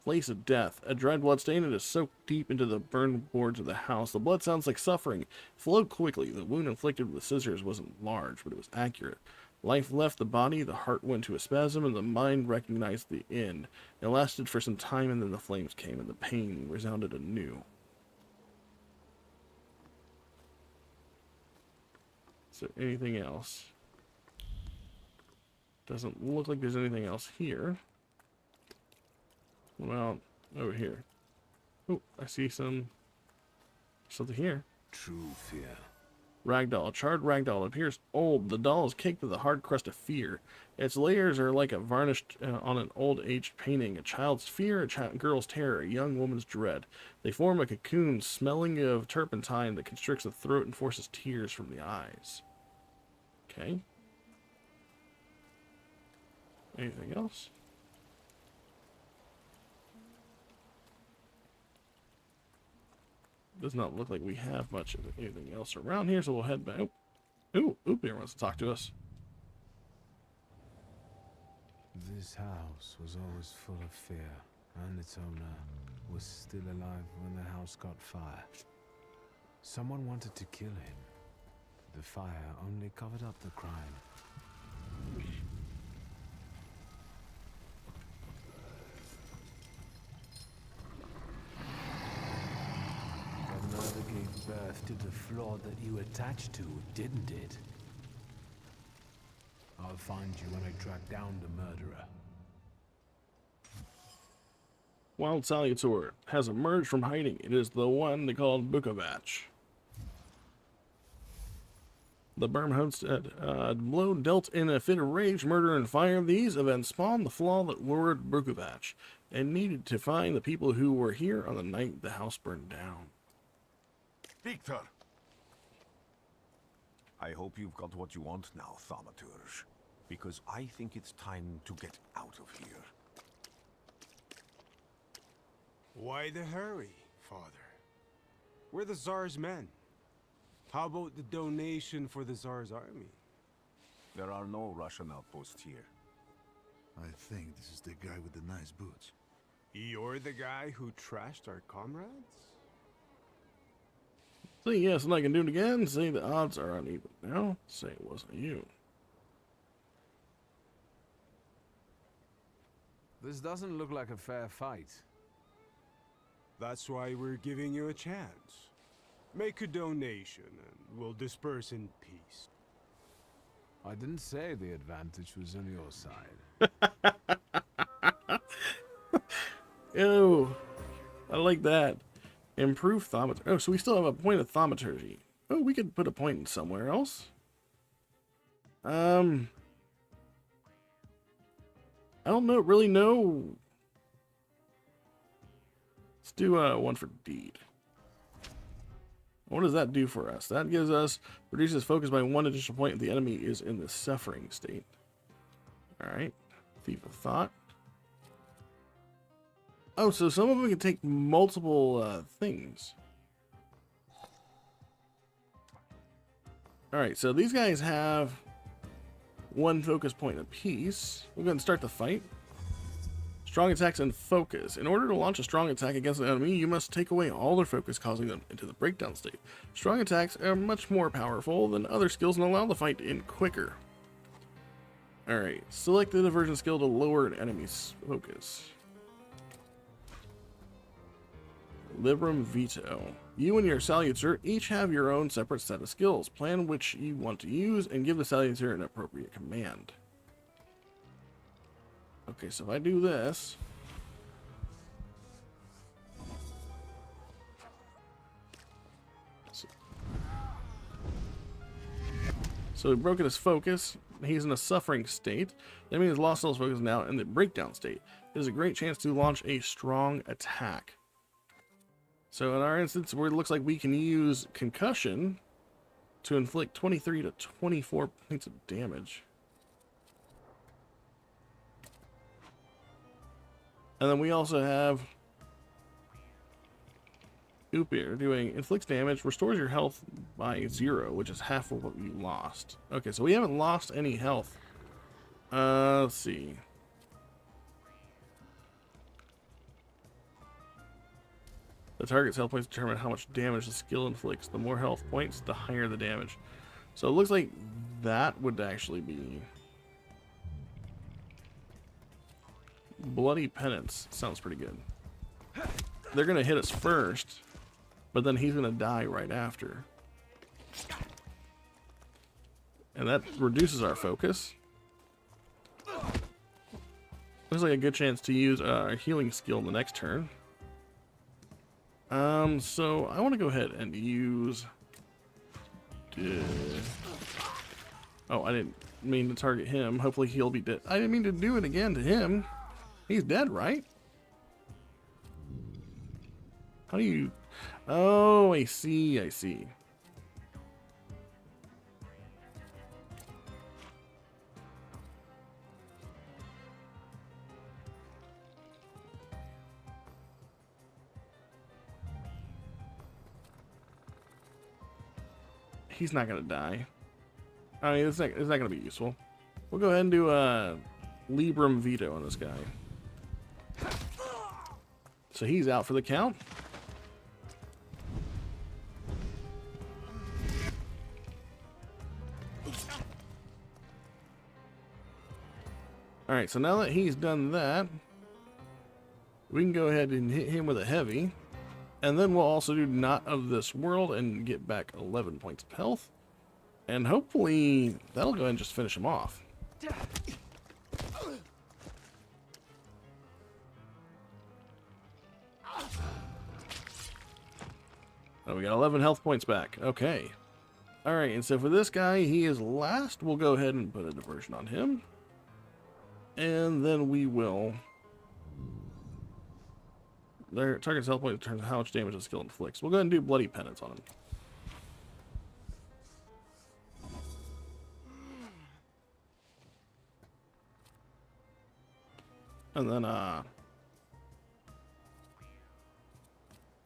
Place of death. A dried blood stain that is soaked deep into the burned boards of the house. The blood sounds like suffering. It flowed quickly. The wound inflicted with the scissors wasn't large, but it was accurate. Life left the body, the heart went to a spasm, and the mind recognized the end. It lasted for some time, and then the flames came, and the pain resounded anew. Is there anything else? Doesn't look like there's anything else here. What about over here? Oh, I see something here. True fear. Ragdoll. A charred ragdoll appears old. The doll is caked with a hard crust of fear. Its layers are like a varnish on an old-aged painting. A child's fear, a girl's terror, a young woman's dread. They form a cocoon smelling of turpentine that constricts the throat and forces tears from the eyes. Okay. Anything else? Does not look like we have much of anything else around here, so we'll head back. Ooh, Oopir wants to talk to us. This house was always full of fear, and its owner was still alive when the house got fire. Someone wanted to kill him. The fire only covered up the crime. The murder gave birth to the flaw that you attached to, didn't it? I'll find you when I track down the murderer. Wild Salutor has emerged from hiding. It is the one they called Bukovac. The Burm homestead, blow dealt in a fit of rage, murder, and fire. These events spawned the flaw that lured Bukovac, and needed to find the people who were here on the night the house burned down. Victor! I hope you've got what you want now, Thaumaturge. Because I think it's time to get out of here. Why the hurry, Father? We're the Tsar's men. How about the donation for the Tsar's army? There are no Russian outposts here. I think this is the guy with the nice boots. You're the guy who trashed our comrades? Say yes, and I can do it again. Say the odds are uneven. Now, say it wasn't you. This doesn't look like a fair fight. That's why we're giving you a chance. Make a donation and we'll disperse in peace. I didn't say the advantage was on your side. Ew. I like that. Improve thaumaturge. Oh, so we still have a point of thaumaturgy. Oh, we could put a point in somewhere else. I don't know, really know. Let's do one for deed. What does that do for us? That gives us, reduces focus by 1 additional point if the enemy is in the suffering state. Alright. Thief of Thought. Oh, so some of them can take multiple things. Alright, so these guys have 1 focus point apiece. We'll go ahead and start the fight. Strong attacks and focus. In order to launch a strong attack against an enemy, you must take away all their focus, causing them into the breakdown state. Strong attacks are much more powerful than other skills and allow the fight to end quicker. Alright, select the diversion skill to lower an enemy's focus. Librum Veto. You and your salutor each have your own separate set of skills. Plan which you want to use and give the salutor an appropriate command. Okay, so if I do this, so we've broken his focus. He's in a suffering state. That means lost all his focus now in the breakdown state. It is a great chance to launch a strong attack. So in our instance, where it looks like we can use concussion to inflict 23 to 24 points of damage. And then we also have Upier doing inflicts damage, restores your health by 0, which is half of what you lost. Okay, so we haven't lost any health. Let's see. The target's health points determine how much damage the skill inflicts. The more health points, the higher the damage. So it looks like that would actually be Bloody Penance. Sounds pretty good. They're going to hit us first, but then he's going to die right after. And that reduces our focus. Looks like a good chance to use a healing skill in the next turn. So I want to go ahead and use... Oh, I didn't mean to target him. Hopefully he'll be dead. I didn't mean to do it again to him. He's dead, right? How do you... Oh, I see, I see. He's not gonna die. I mean, it's not gonna be useful. We'll go ahead and do a Librum Veto on this guy. So he's out for the count. Alright, so now that he's done that, we can go ahead and hit him with a heavy. And then we'll also do Not of This World and get back 11 points of health. And hopefully that'll go ahead and just finish him off. Oh, we got 11 health points back. Okay. Alright, and so for this guy, he is last. We'll go ahead and put a diversion on him. And then we will... Their target's health point determines how much damage the skill inflicts. We'll go ahead and do Bloody Penance on him. And then,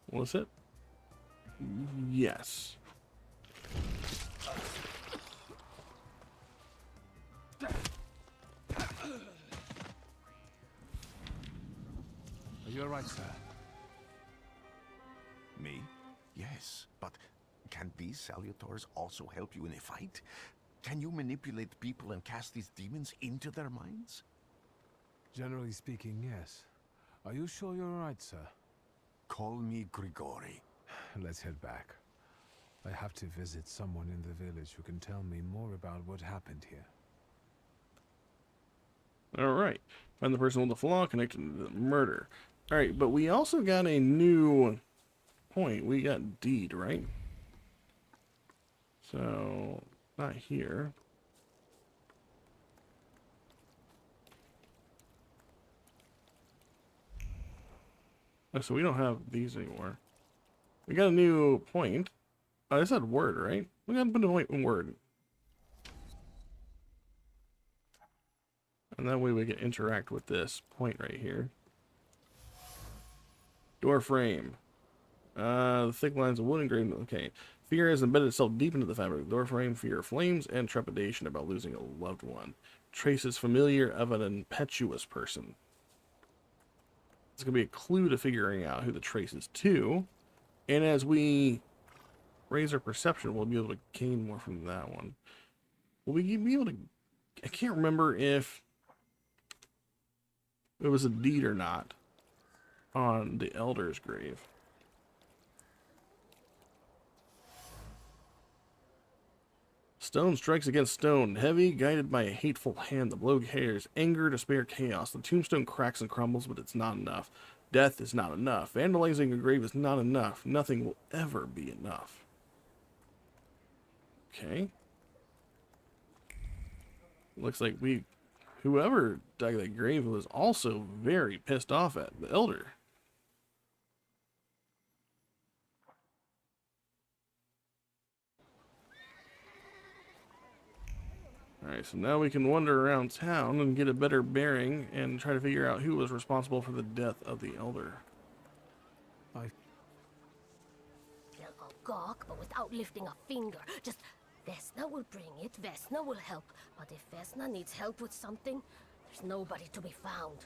what was it? Yes. Are you alright, sir? Me? Yes, but can these salutors also help you in a fight? Can you manipulate people and cast these demons into their minds? Generally speaking, yes. Are you sure you're alright, sir? Call me Grigori. Let's head back. I have to visit someone in the village who can tell me more about what happened here. Alright. Find the person with the flaw connected to the murder. Alright, but we also got a new point. We got deed, right? So, not here. Oh, so we don't have these anymore. We got a new point. Oh, I said word, right? We got to put a point in word. And that way we can interact with this point right here. Door frame. The thick lines of wood engraved. Okay. Fear has embedded itself deep into the fabric of the door frame. Fear of flames and trepidation about losing a loved one. Traces familiar of an impetuous person. It's going to be a clue to figuring out who the trace is to. And as we raise our perception, we'll be able to gain more from that one. Will we be able to... I can't remember if it was a deed or not on the elder's grave. Stone strikes against stone, heavy, guided by a hateful hand. The blow carries anger, despair, chaos. The tombstone cracks and crumbles, but it's not enough. Death is not enough. Vandalizing a grave is not enough. Nothing will ever be enough. Okay. Looks like whoever dug that grave was also very pissed off at the elder. Alright, so now we can wander around town and get a better bearing and try to figure out who was responsible for the death of the elder. They'll go gawk, but without lifting a finger. Just, Vesna will bring it, Vesna will help. But if Vesna needs help with something, there's nobody to be found.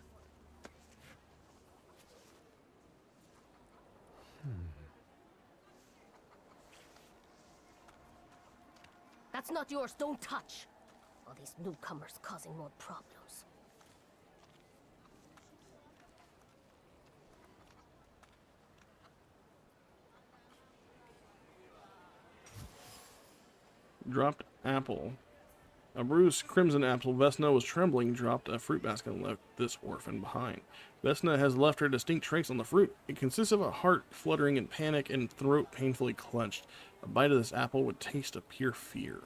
That's not yours, don't touch. All these newcomers causing more problems. Dropped apple. A bruised crimson apple. Vesna was trembling, dropped a fruit basket and left this orphan behind. Vesna has left her distinct trace on the fruit. It consists of a heart fluttering in panic and throat painfully clenched. A bite of this apple would taste of pure fear.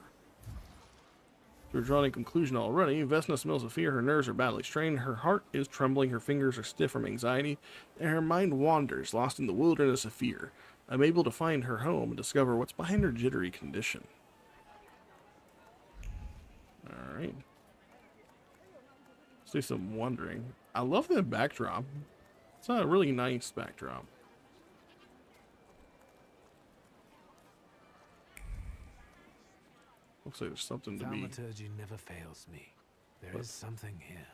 We're drawing a conclusion already. Vesna smells of fear. Her nerves are badly strained. Her heart is trembling. Her fingers are stiff from anxiety. And her mind wanders, lost in the wilderness of fear. I'm able to find her home and discover what's behind her jittery condition. Alright. Let's do some wondering. I love that backdrop. It's a really nice backdrop. Looks like there's something to be. Thaumaturge never fails me. There is something here.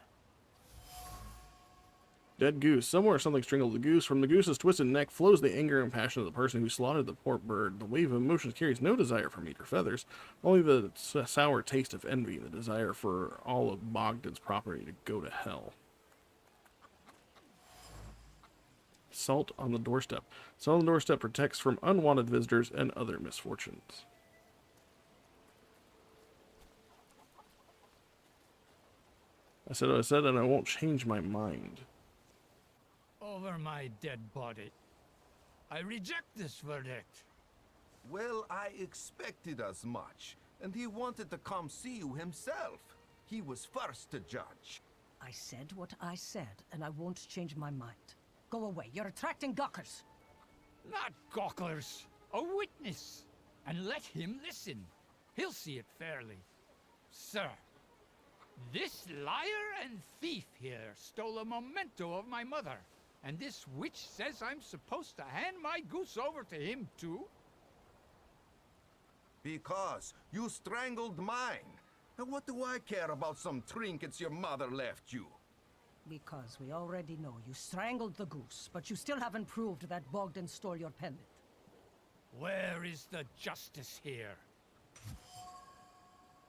Dead goose. Somewhere something strangled the goose. From the goose's twisted neck flows the anger and passion of the person who slaughtered the poor bird. The wave of emotions carries no desire for meat or feathers, only the sour taste of envy and the desire for all of Bogdan's property to go to hell. Salt on the doorstep. Salt on the doorstep protects from unwanted visitors and other misfortunes. I said what I said, and I won't change my mind. Over my dead body. I reject this verdict. Well, I expected as much, and he wanted to come see you himself. He was first to judge. I said what I said, and I won't change my mind. Go away. You're attracting gawkers. Not gawkers. A witness. And let him listen. He'll see it fairly. Sir, this liar and thief here stole a memento of my mother. And this witch says I'm supposed to hand my goose over to him too? Because you strangled mine. And what do I care about some trinkets your mother left you? Because we already know you strangled the goose, but you still haven't proved that Bogdan stole your pendant. Where is the justice here?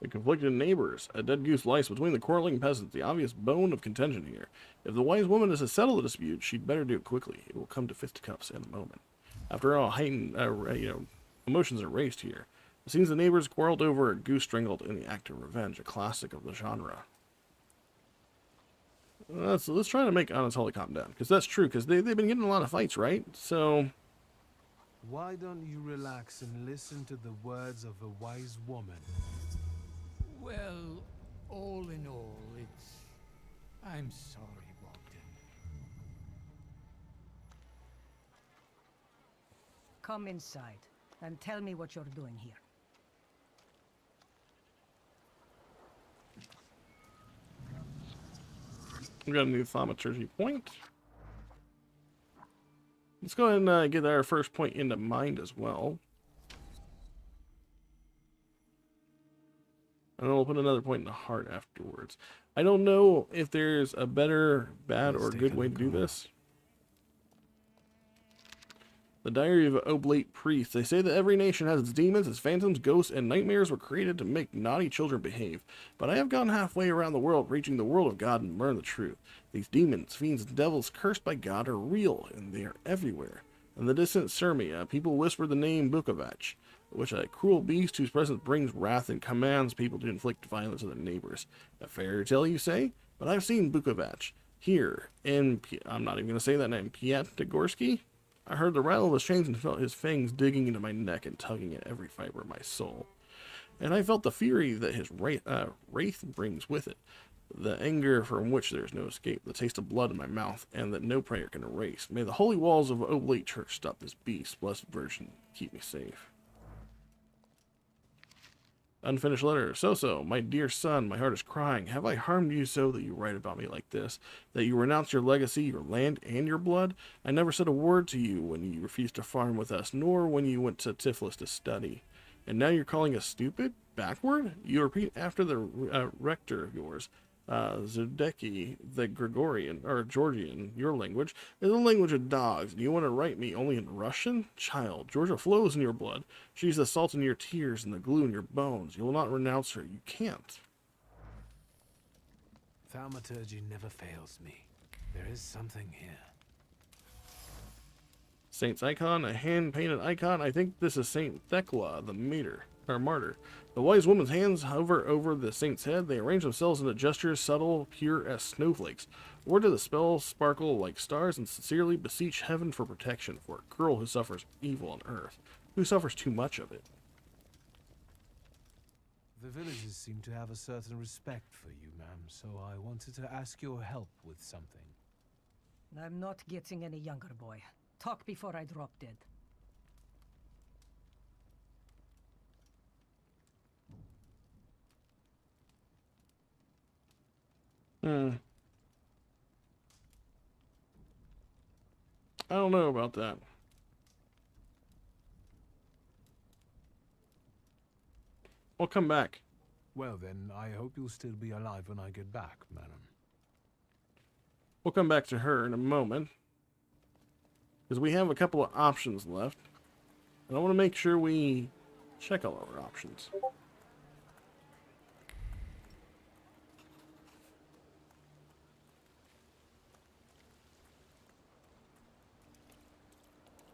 The conflicted neighbors. A dead goose lies between the quarreling peasants, the obvious bone of contention here. If the wise woman is to settle the dispute, she'd better do it quickly. It will come to fisticuffs in a moment. After all, heightened, emotions are raised here. It seems the neighbors quarreled over a goose strangled in the act of revenge, a classic of the genre. Let's try to make Honest Holly calm down, because that's true, because they've been getting a lot of fights, right? So why don't you relax and listen to the words of a wise woman? Well, all in all, I'm sorry, Bogdan. Come inside and tell me what you're doing here. We got a new thaumaturge point. Let's go ahead and get our first point into mind as well. And then we'll put another point in the heart afterwards. I don't know if there's a better, bad, or good way to do this. The Diary of an Oblate Priest. They say that every nation has its demons, its phantoms, ghosts, and nightmares were created to make naughty children behave. But I have gone halfway around the world, reaching the world of God, and learned the truth. These demons, fiends, and devils cursed by God are real, and they are everywhere. In the distant Sirmia, people whisper the name Bukovac, which a cruel beast whose presence brings wrath and commands people to inflict violence on their neighbors. A fairy tale, you say? But I've seen Bukovac here in, I'm not even going to say that name, Piatigorsky? I heard the rattle of his chains and felt his fangs digging into my neck and tugging at every fiber of my soul. And I felt the fury that his wraith brings with it, the anger from which there is no escape, the taste of blood in my mouth, and that no prayer can erase. May the holy walls of Oblate Church stop this beast. Blessed Virgin, keep me safe. Unfinished letter. So, my dear son, my heart is crying. Have I harmed you so that you write about me like this? That you renounce your legacy, your land, and your blood? I never said a word to you when you refused to farm with us, nor when you went to Tiflis to study. And now you're calling us stupid? Backward? You repeat after the rector of yours, Zudecki, the Gregorian, or Georgian, your language, is the language of dogs, and you want to write me only in Russian? Child, Georgia flows in your blood. She's the salt in your tears and the glue in your bones. You will not renounce her. You can't. Thaumaturge never fails me. There is something here. Saint's icon, a hand-painted icon. I think this is Saint Thecla, the martyr. The wise woman's hands hover over the saint's head. They arrange themselves into gestures subtle, pure as snowflakes. Words of the spell sparkle like stars and sincerely beseech heaven for protection for a girl who suffers evil on earth, who suffers too much of it. The villagers seem to have a certain respect for you, ma'am, so I wanted to ask your help with something. I'm not getting any younger, boy. Talk before I drop dead. I don't know about that. We'll come back. Well then, I hope you'll still be alive when I get back, madam. We'll come back to her in a moment, because we have a couple of options left, and I want to make sure we check all our options.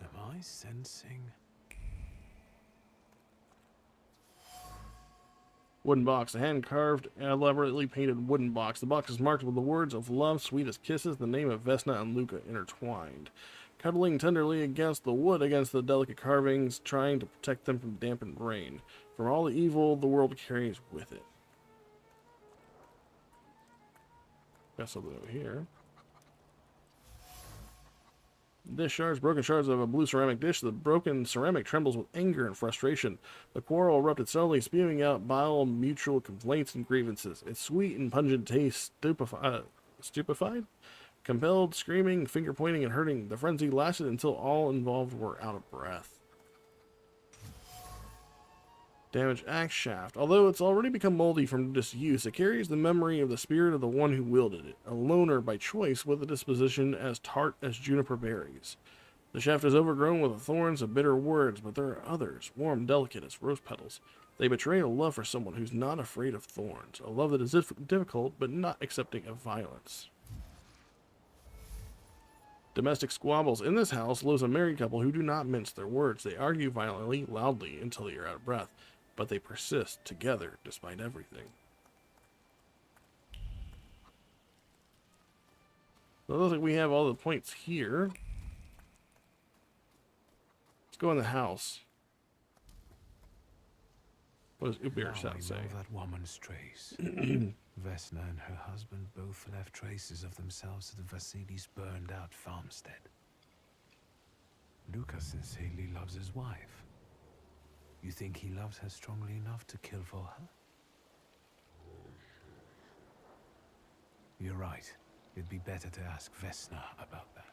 Am I sensing? Wooden box, a hand-carved, elaborately painted wooden box. The box is marked with the words of love, sweet as kisses, the name of Vesna and Luca intertwined. Cuddling tenderly against the wood, against the delicate carvings, trying to protect them from damp and rain, from all the evil the world carries with it. Got something over here. Dish shards, broken shards of a blue ceramic dish. The broken ceramic trembles with anger and frustration. The quarrel erupted suddenly, spewing out bile, mutual complaints and grievances. Its sweet and pungent taste stupefied? Compelled, screaming, finger-pointing, and hurting. The frenzy lasted until all involved were out of breath. Damaged axe shaft. Although it's already become moldy from disuse, it carries the memory of the spirit of the one who wielded it, a loner by choice with a disposition as tart as juniper berries. The shaft is overgrown with the thorns of bitter words, but there are others, warm, delicate as rose petals. They betray a love for someone who's not afraid of thorns, a love that is difficult but not accepting of violence. Domestic squabbles. In this house lives a married couple who do not mince their words. They argue violently, loudly, until they are out of breath. But they persist together despite everything. So it looks like we have all the points here. Let's go in the house. What does Ubir's house say? That woman's trace. Vesna and her husband both left traces of themselves at the Vasilis' burned-out farmstead. Luca sincerely loves his wife. You think he loves her strongly enough to kill for her? You're right. It'd be better to ask Vesna about that.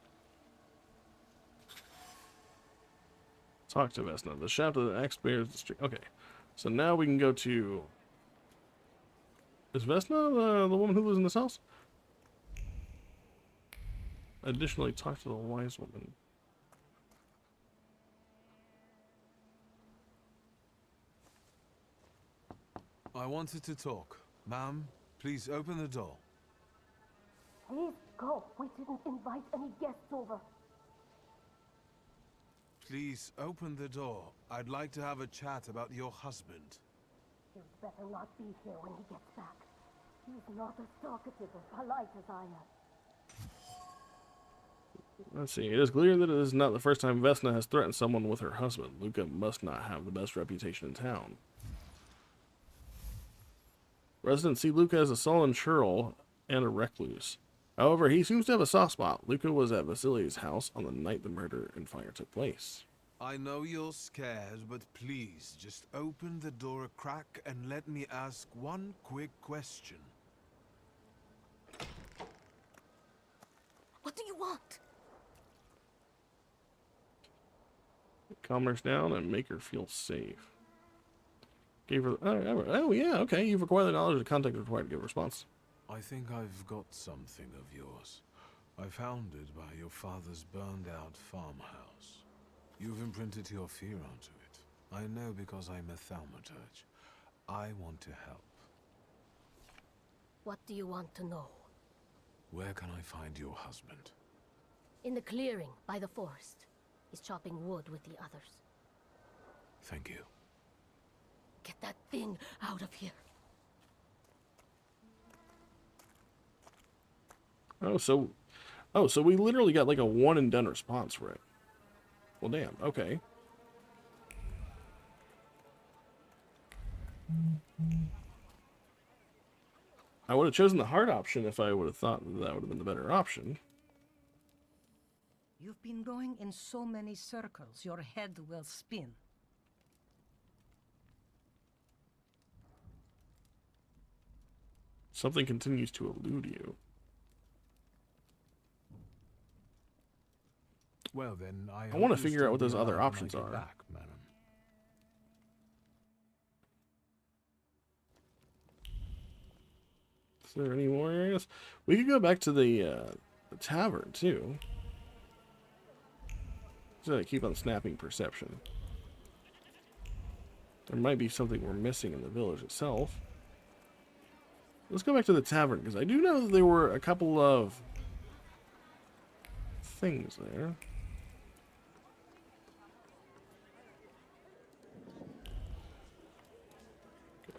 Talk to Vesna. The shaft of the axe bears the street. Okay. So now we can go to... Is Vesna the woman who lives in this house? Additionally, talk to the wise woman. I wanted to talk. Ma'am, please open the door. Please go. We didn't invite any guests over. Please open the door. I'd like to have a chat about your husband. You'd better not be here when he gets back. He's not as talkative or polite as I am. Let's see. It is clear that it is not the first time Vesna has threatened someone with her husband. Luca must not have the best reputation in town. Residents see Luca as a sullen churl and a recluse. However, he seems to have a soft spot. Luca was at Vasili's house on the night the murder and fire took place. I know you're scared, but please just open the door a crack and let me ask one quick question. What do you want? Calm her down and make her feel safe. Gave her. Oh yeah, okay. You've acquired the knowledge of the context required to give a response. I think I've got something of yours. I found it by your father's burned-out farmhouse. You've imprinted your fear onto it. I know because I'm a thaumaturge. I want to help. What do you want to know? Where can I find your husband? In the clearing by the forest. He's chopping wood with the others. Thank you. Get that thing out of here. Oh, so we literally got like a one and done response for it. Well, damn. Okay. I would have chosen the hard option if I would have thought that would have been the better option. You've been going in so many circles, your head will spin. Something continues to elude you. Well, then I want to figure out what those other options are. Back, madam. Is there any more areas? We could go back to the tavern too. So I keep on snapping perception. There might be something we're missing in the village itself. Let's go back to the tavern, because I do know that there were a couple of things there.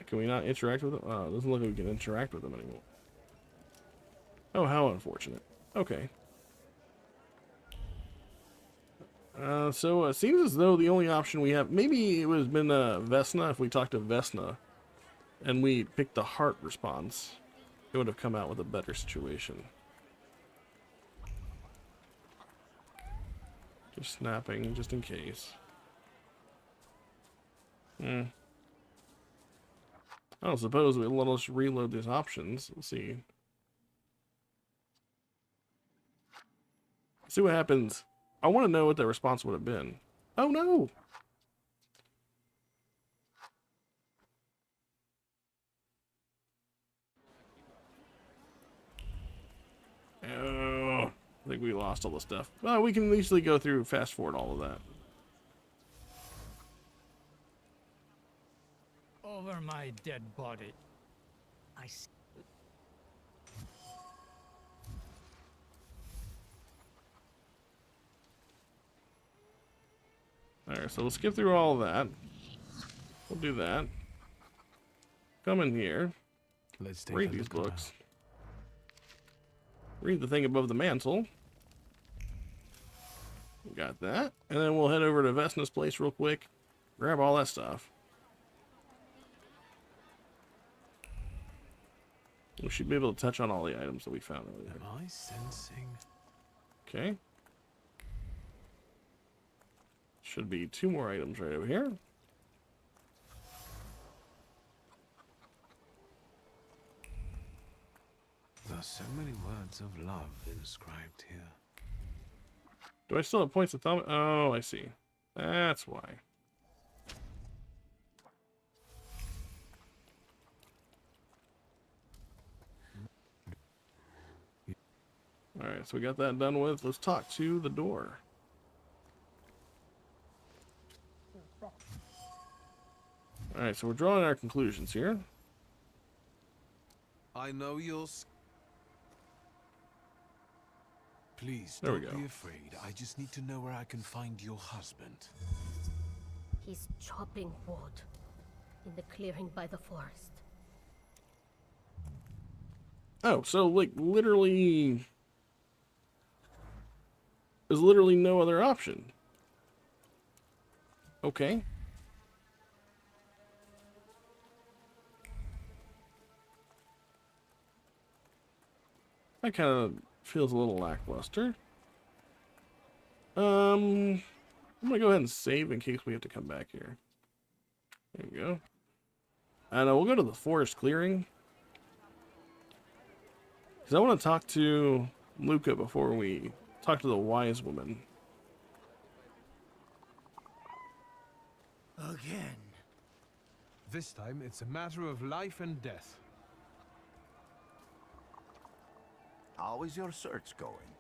Can we not interact with them? Oh, it doesn't look like we can interact with them anymore. Oh, how unfortunate. Okay. So it seems as though the only option we have, maybe it was been Vesna. If we talked to Vesna and we picked the heart response, it would have come out with a better situation. Just snapping, just in case. I don't suppose we'll let us reload these options. Let's see. See what happens. I want to know what the response would have been. Oh no! Oh, I think we lost all the stuff. Well, we can easily go through, fast forward all of that. Over my dead body. I see. Alright, so we'll skip through all of that. We'll do that. Come in here. Let's take read a these look books. Read the thing above the mantle. We got that. And then we'll head over to Vesna's place real quick. Grab all that stuff. We should be able to touch on all the items that we found earlier. Am I sensing? Okay. Should be 2 more items right over here. There's so many words of love inscribed here. Do I still have points of thumb? Oh, I see. That's why. Alright, so we got that done with. Let's talk to the door. Alright, so we're drawing our conclusions here. I know you'll... Please, There we don't go. be afraid. I just need to know where I can find your husband. He's chopping wood in the clearing by the forest. Oh, so like literally... There's literally no other option. Okay. That kind of feels a little lackluster. I'm gonna go ahead and save in case we have to come back here. There you go. And we'll go to the forest clearing. Because I want to talk to Luca before we talk to the wise woman. Again. This time, it's a matter of life and death. How is your search going?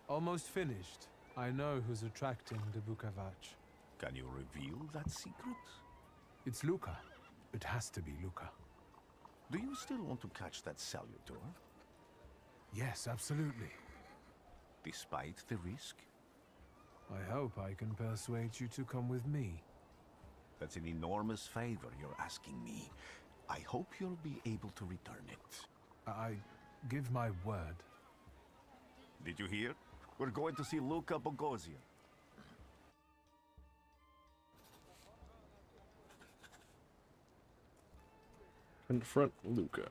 Almost finished. I know who's attracting the Bukavach. Can you reveal that secret? It's Luca. It has to be Luca. Do you still want to catch that salutor? Yes, absolutely. Despite the risk? I hope I can persuade you to come with me. That's an enormous favor you're asking me. I hope you'll be able to return it. I give my word. Did you hear? We're going to see Luca Bogosian. Confront Luca.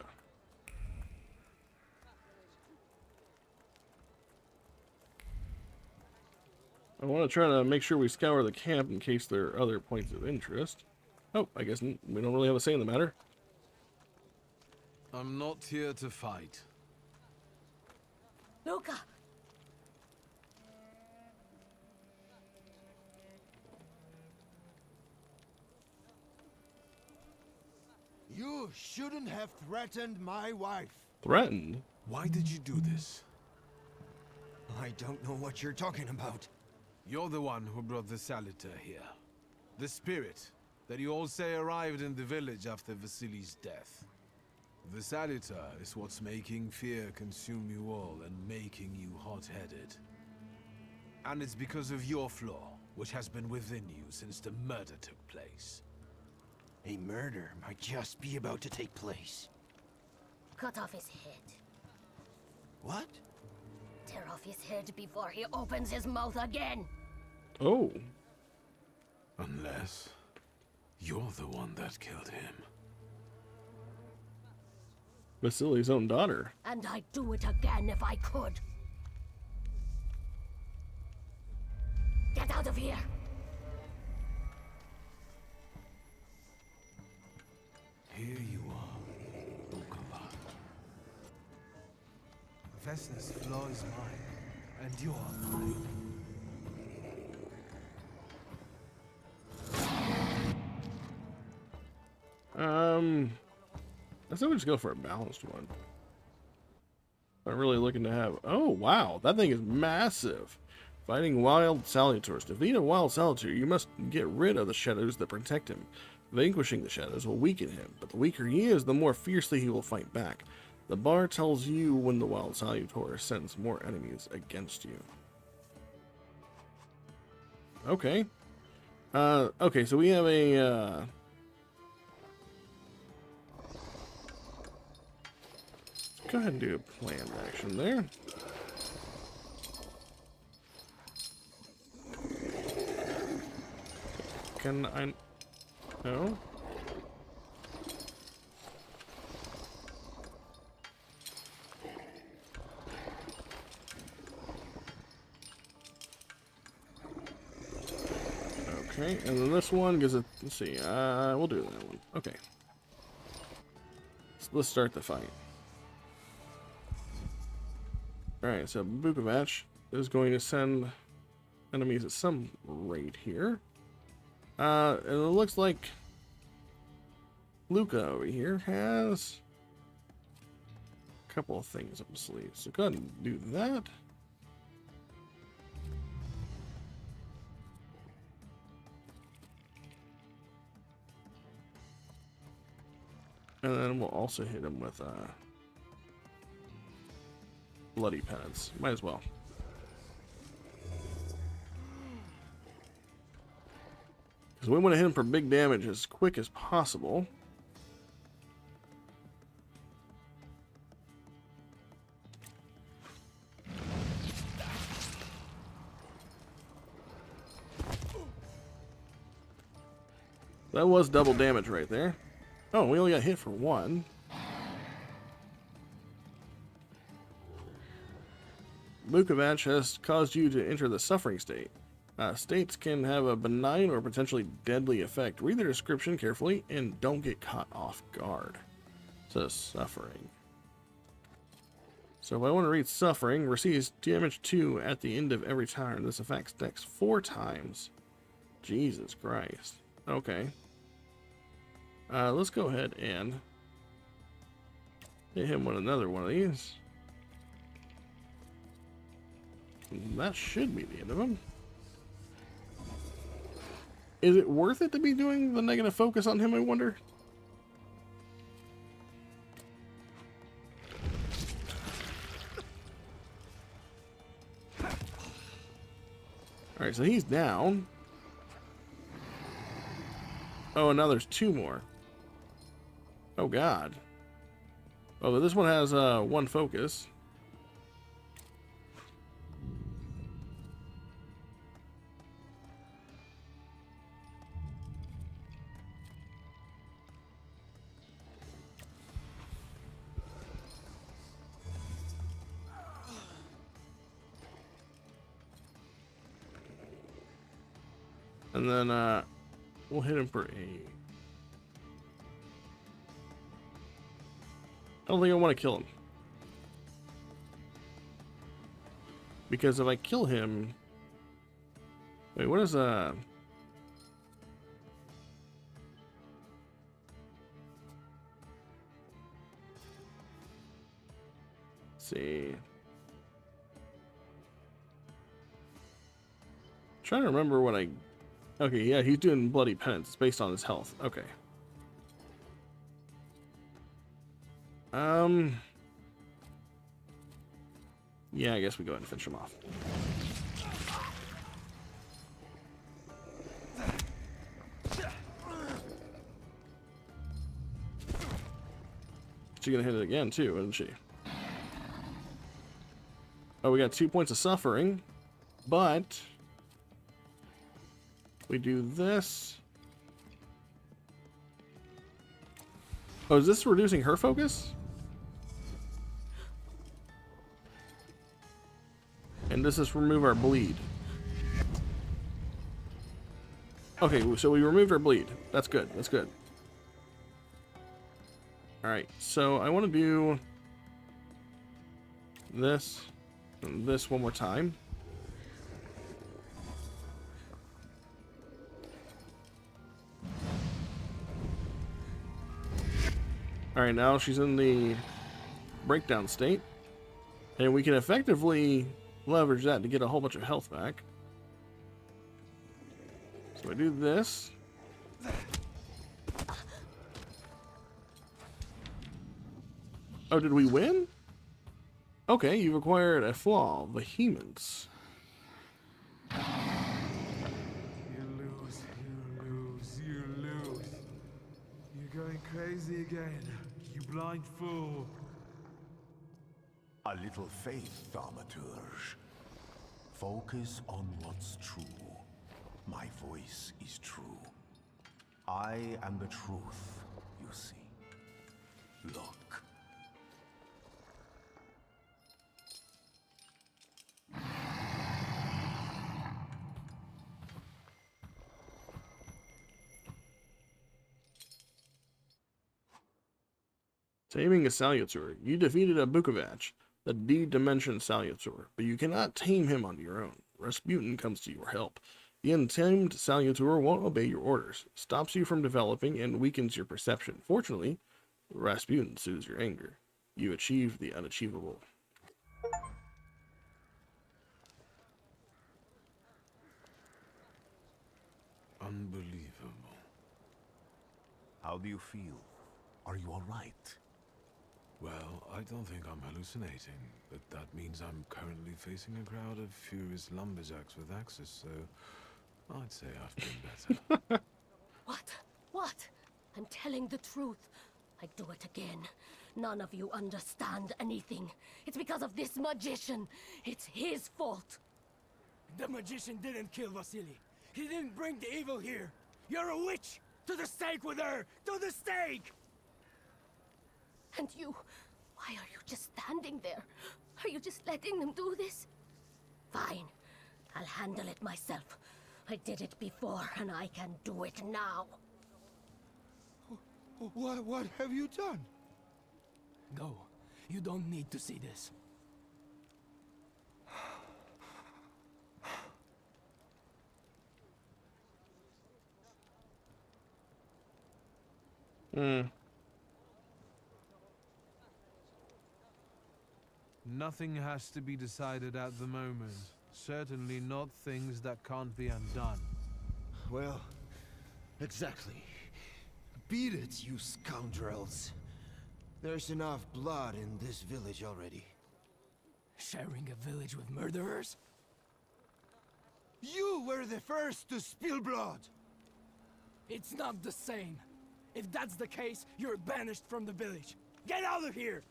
I want to try to make sure we scour the camp in case there are other points of interest. Oh, I guess we don't really have a say in the matter. I'm not here to fight. Luca! You shouldn't have threatened my wife. Threatened? Why did you do this? I don't know what you're talking about. You're the one who brought the salutor here. The spirit that you all say arrived in the village after Vasily's death. The salutor is what's making fear consume you all and making you hot-headed. And it's because of your flaw, which has been within you since the murder took place. A murder might just be about to take place. Cut off his head. What? Tear off his head before he opens his mouth again. Oh. Unless you're the one that killed him. Vasily's own daughter. And I'd do it again if I could. Get out of here! Here you are, Bukavach. Vesna's flaw is mine, and you're mine. I think we just go for a balanced one. I'm really looking to have... Oh, wow. That thing is massive. Fighting wild salutors. To defeat a wild salutor, you must get rid of the shadows that protect him. Vanquishing the shadows will weaken him, but the weaker he is, the more fiercely he will fight back. The bar tells you when the wild salutor sends more enemies against you. Okay. Okay, so we have a... Go ahead and do a planned action there. Can I... No? Okay, and then this one gives it. Let's see. We'll do that one. Okay. So let's start the fight. All right. So Bukovac is going to send enemies at some rate here. And it looks like Luca over here has a couple of things up his sleeve. So go ahead and do that. And then we'll also hit him with bloody pads. Might as well. Because we want to hit him for big damage as quick as possible. That was double damage right there. Oh, we only got hit for one. Bukovac has caused you to enter the suffering state. States can have a benign or potentially deadly effect. Read the description carefully and don't get caught off guard. So suffering. So if I want to read suffering, receives damage 2 at the end of every turn. This affects Dex 4 times. Jesus Christ. Okay. Let's go ahead and hit him with another one of these. That should be the end of him. Is it worth it to be doing the negative focus on him, I wonder? Alright, so he's down. Oh, and now there's 2 more. Oh, God. Oh, but this one has 1 focus. And then we'll hit him for a... I don't think I want to kill him. Because if I kill him... Wait, what is Let's see. Trying to remember what I... Okay, yeah, he's doing bloody penance. It's based on his health. Okay. Yeah, I guess we go ahead and finish him off. She's gonna hit it again too, isn't she? Oh, we got 2 points of suffering, but we do this. Oh, is this reducing her focus? And this is remove our bleed. Okay, so we removed our bleed. That's good. That's good. Alright, so I want to do this and this one more time. Alright, now she's in the breakdown state. And we can effectively leverage that to get a whole bunch of health back. So I do this. Oh, did we win? Okay, you've acquired a flaw, vehemence. You lose, you lose, you lose. You're going crazy again, you blind fool. A little faith, Thaumaturge. Focus on what's true. My voice is true. I am the truth, you see. Look. Taming a salutor. You defeated a Bukovac, the D-dimension salutor, but you cannot tame him on your own. Rasputin comes to your help. The untamed salutor won't obey your orders, stops you from developing, and weakens your perception. Fortunately, Rasputin soothes your anger. You achieve the unachievable. Unbelievable. How do you feel? Are you all right? Well, I don't think I'm hallucinating, but that means I'm currently facing a crowd of furious lumberjacks with axes, so I'd say I've been better. What? What? I'm telling the truth. I do it again. None of you understand anything. It's because of this magician. It's his fault. The magician didn't kill Vasily. He didn't bring the evil here. You're a witch! To the stake with her! To the stake! And you, why are you just standing there? Are you just letting them do this? Fine, I'll handle it myself. I did it before, and I can do it now. What have you done? Go. You don't need to see this. Nothing has to be decided at the moment. Certainly not things that can't be undone. Well, exactly. Beat it, you scoundrels. There's enough blood in this village already. Sharing a village with murderers? You were the first to spill blood! It's not the same. If that's the case, you're banished from the village. Get out of here!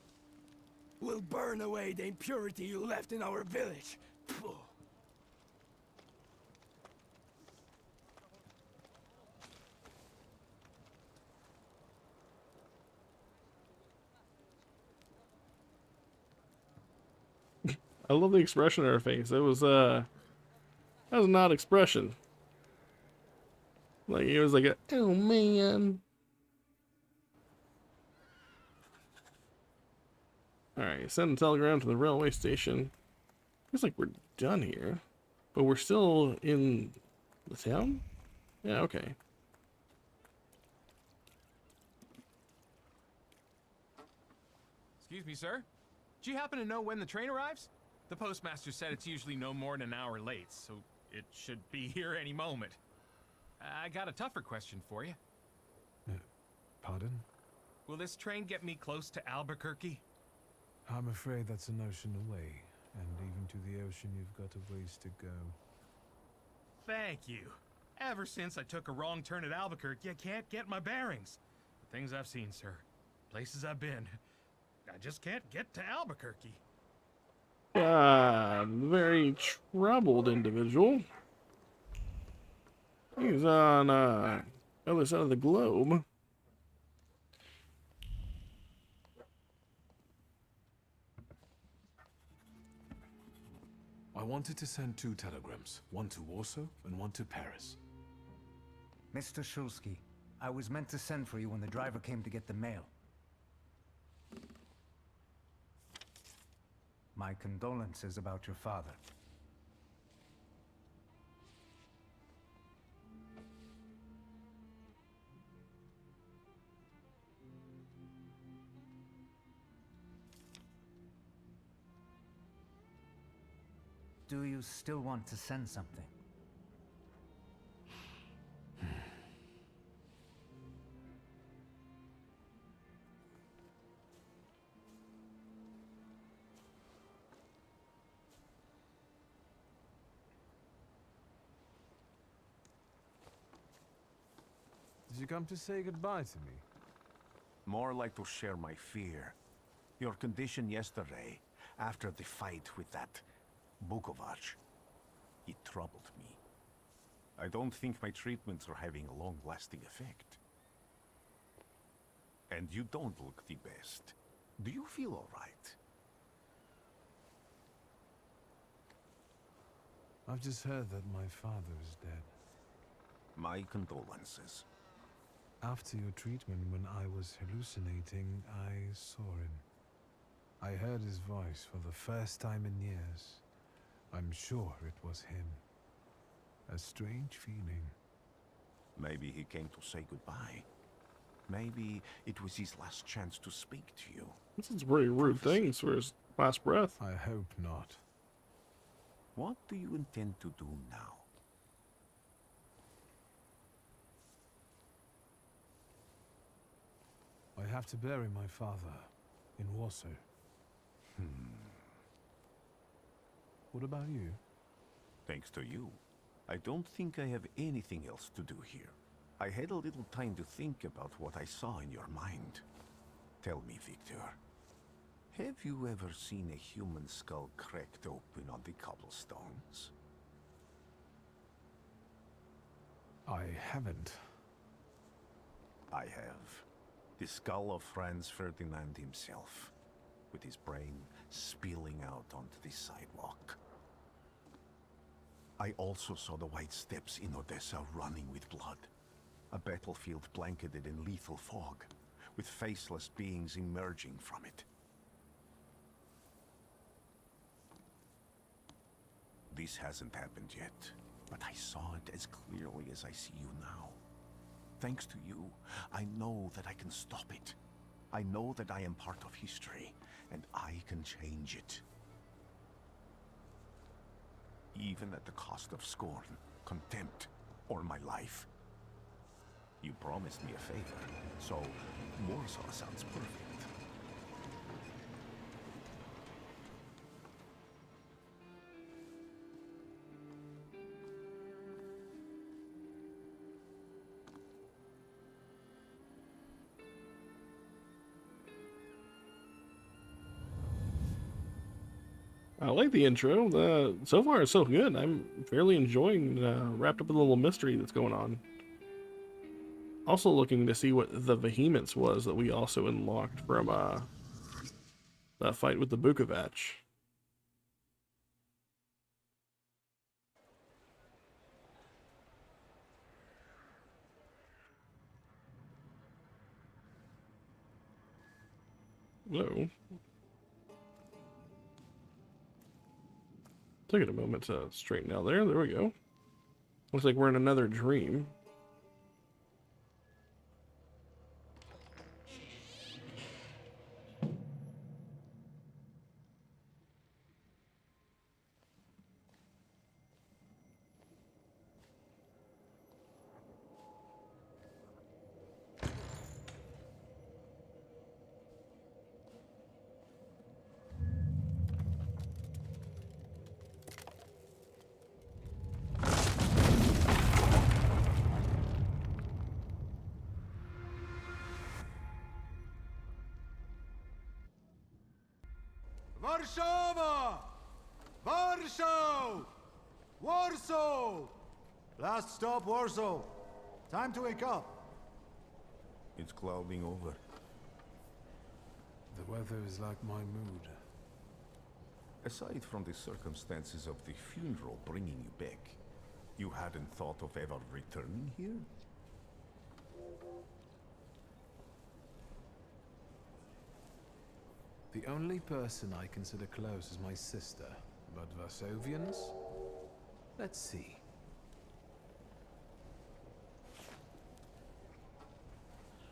We'll burn away the impurity you left in our village. Phew. I love the expression on her face. It was that was an odd expression. Like it was like a, oh man. Alright, send a telegram to the railway station. Looks like we're done here. But we're still in the town? Yeah, okay. Excuse me, sir. Do you happen to know when the train arrives? The postmaster said it's usually no more than an hour late, so it should be here any moment. I got a tougher question for you. Pardon? Will this train get me close to Albuquerque? I'm afraid that's an ocean away, and even to the ocean you've got a ways to go. Thank you. Ever since I took a wrong turn at Albuquerque, I can't get my bearings. The things I've seen, sir. Places I've been. I just can't get to Albuquerque. Very troubled individual. He's on the other side of the globe. I wanted to send 2 telegrams, one to Warsaw and one to Paris. Mr. Shulsky, I was meant to send for you when the driver came to get the mail. My condolences about your father. Do you still want to send something? Did you come to say goodbye to me? More like to share my fear. Your condition yesterday, after the fight with that Bukovac, it troubled me. I don't think my treatments are having a long-lasting effect. And you don't look the best. Do you feel all right? I've just heard that my father is dead. My condolences. After your treatment, when I was hallucinating, I saw him. I heard his voice for the first time in years. I'm sure it was him. A strange feeling. Maybe he came to say goodbye. Maybe it was his last chance to speak to you. This is pretty rude things for his last breath. I hope not. What do you intend to do now? I have to bury my father in Warsaw. What about you? Thanks to you, I don't think I have anything else to do here. I had a little time to think about what I saw in your mind. Tell me, Victor, have you ever seen a human skull cracked open on the cobblestones? I haven't. I have. The skull of Franz Ferdinand himself, with his brain spilling out onto the sidewalk. I also saw the white steps in Odessa running with blood. A battlefield blanketed in lethal fog, with faceless beings emerging from it. This hasn't happened yet, but I saw it as clearly as I see you now. Thanks to you, I know that I can stop it. I know that I am part of history, and I can change it. Even at the cost of scorn, contempt, or my life. You promised me a favor, so Warsaw sounds perfect. I like the intro. So far, it's so good. I'm fairly enjoying wrapped up with a little mystery that's going on. Also looking to see what the Vehemence was that we also unlocked from that fight with the Bukovac. Whoa. Took it a moment to straighten out there. There we go. Looks like we're in another dream. Warszawa! Warsaw! Warsaw! Last stop, Warsaw. Time to wake up. It's clouding over. The weather is like my mood. Aside from the circumstances of the funeral bringing you back, you hadn't thought of ever returning here? The only person I consider close is my sister, but Varsovians? Let's see.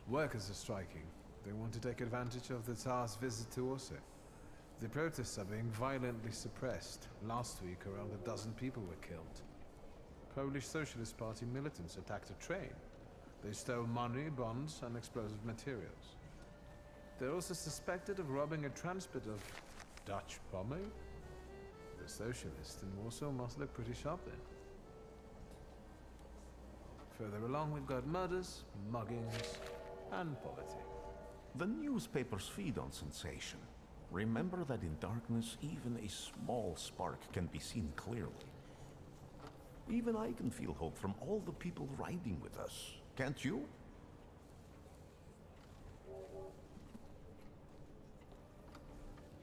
Workers are striking. They want to take advantage of the Tsar's visit to Warsaw. The protests are being violently suppressed. Last week, around a dozen people were killed. Polish Socialist Party militants attacked a train. They stole money, bonds, and explosive materials. They're also suspected of robbing a transport of Dutch bombing. The socialists in Warsaw must look pretty sharp then. Further along, we've got murders, muggings, and poverty. The newspapers feed on sensation. Remember that in darkness, even a small spark can be seen clearly. Even I can feel hope from all the people riding with us. Can't you?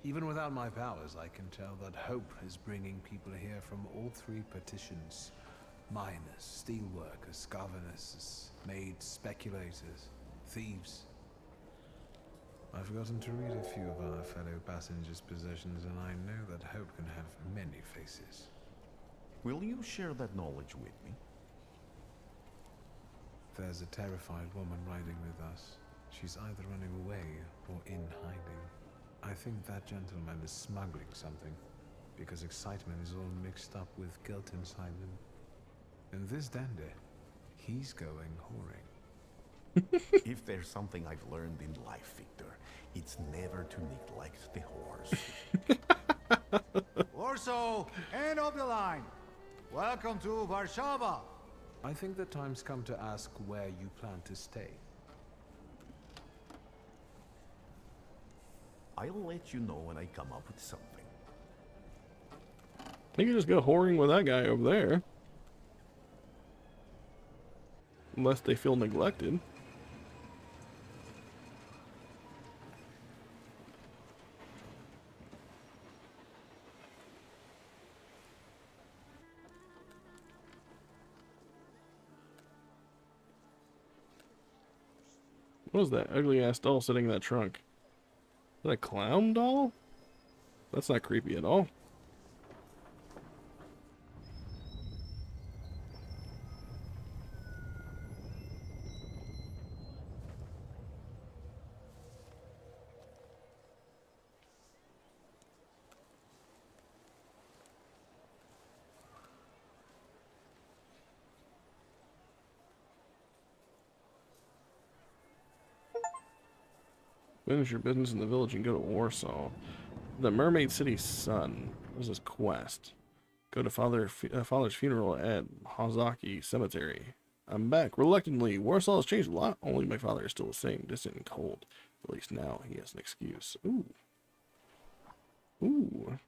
Even without my powers, I can tell that hope is bringing people here from all three petitions. Miners, steelworkers, governesses, maids, speculators, thieves. I've forgotten to read a few of our fellow passengers' possessions, and I know that hope can have many faces. Will you share that knowledge with me? There's a terrified woman riding with us. She's either running away or in hiding. I think that gentleman is smuggling something, because excitement is all mixed up with guilt inside him. And this dandy, he's going whoring. If there's something I've learned in life, Victor, it's never to neglect the horse. Warsaw, end of the line. Welcome to Warsaw. I think the time's come to ask where you plan to stay. I'll let you know when I come up with something. You can just go whoring with that guy over there. Unless they feel neglected. What is that ugly ass doll sitting in that trunk? Is that a clown doll? That's not creepy at all. Finish your business in the village and go to Warsaw. The Mermaid City Sun. What is this quest? Go to father's funeral at Hozaki Cemetery. I'm back. Reluctantly, Warsaw has changed a lot. Only my father is still the same, distant and cold. At least now he has an excuse. Ooh. Ooh.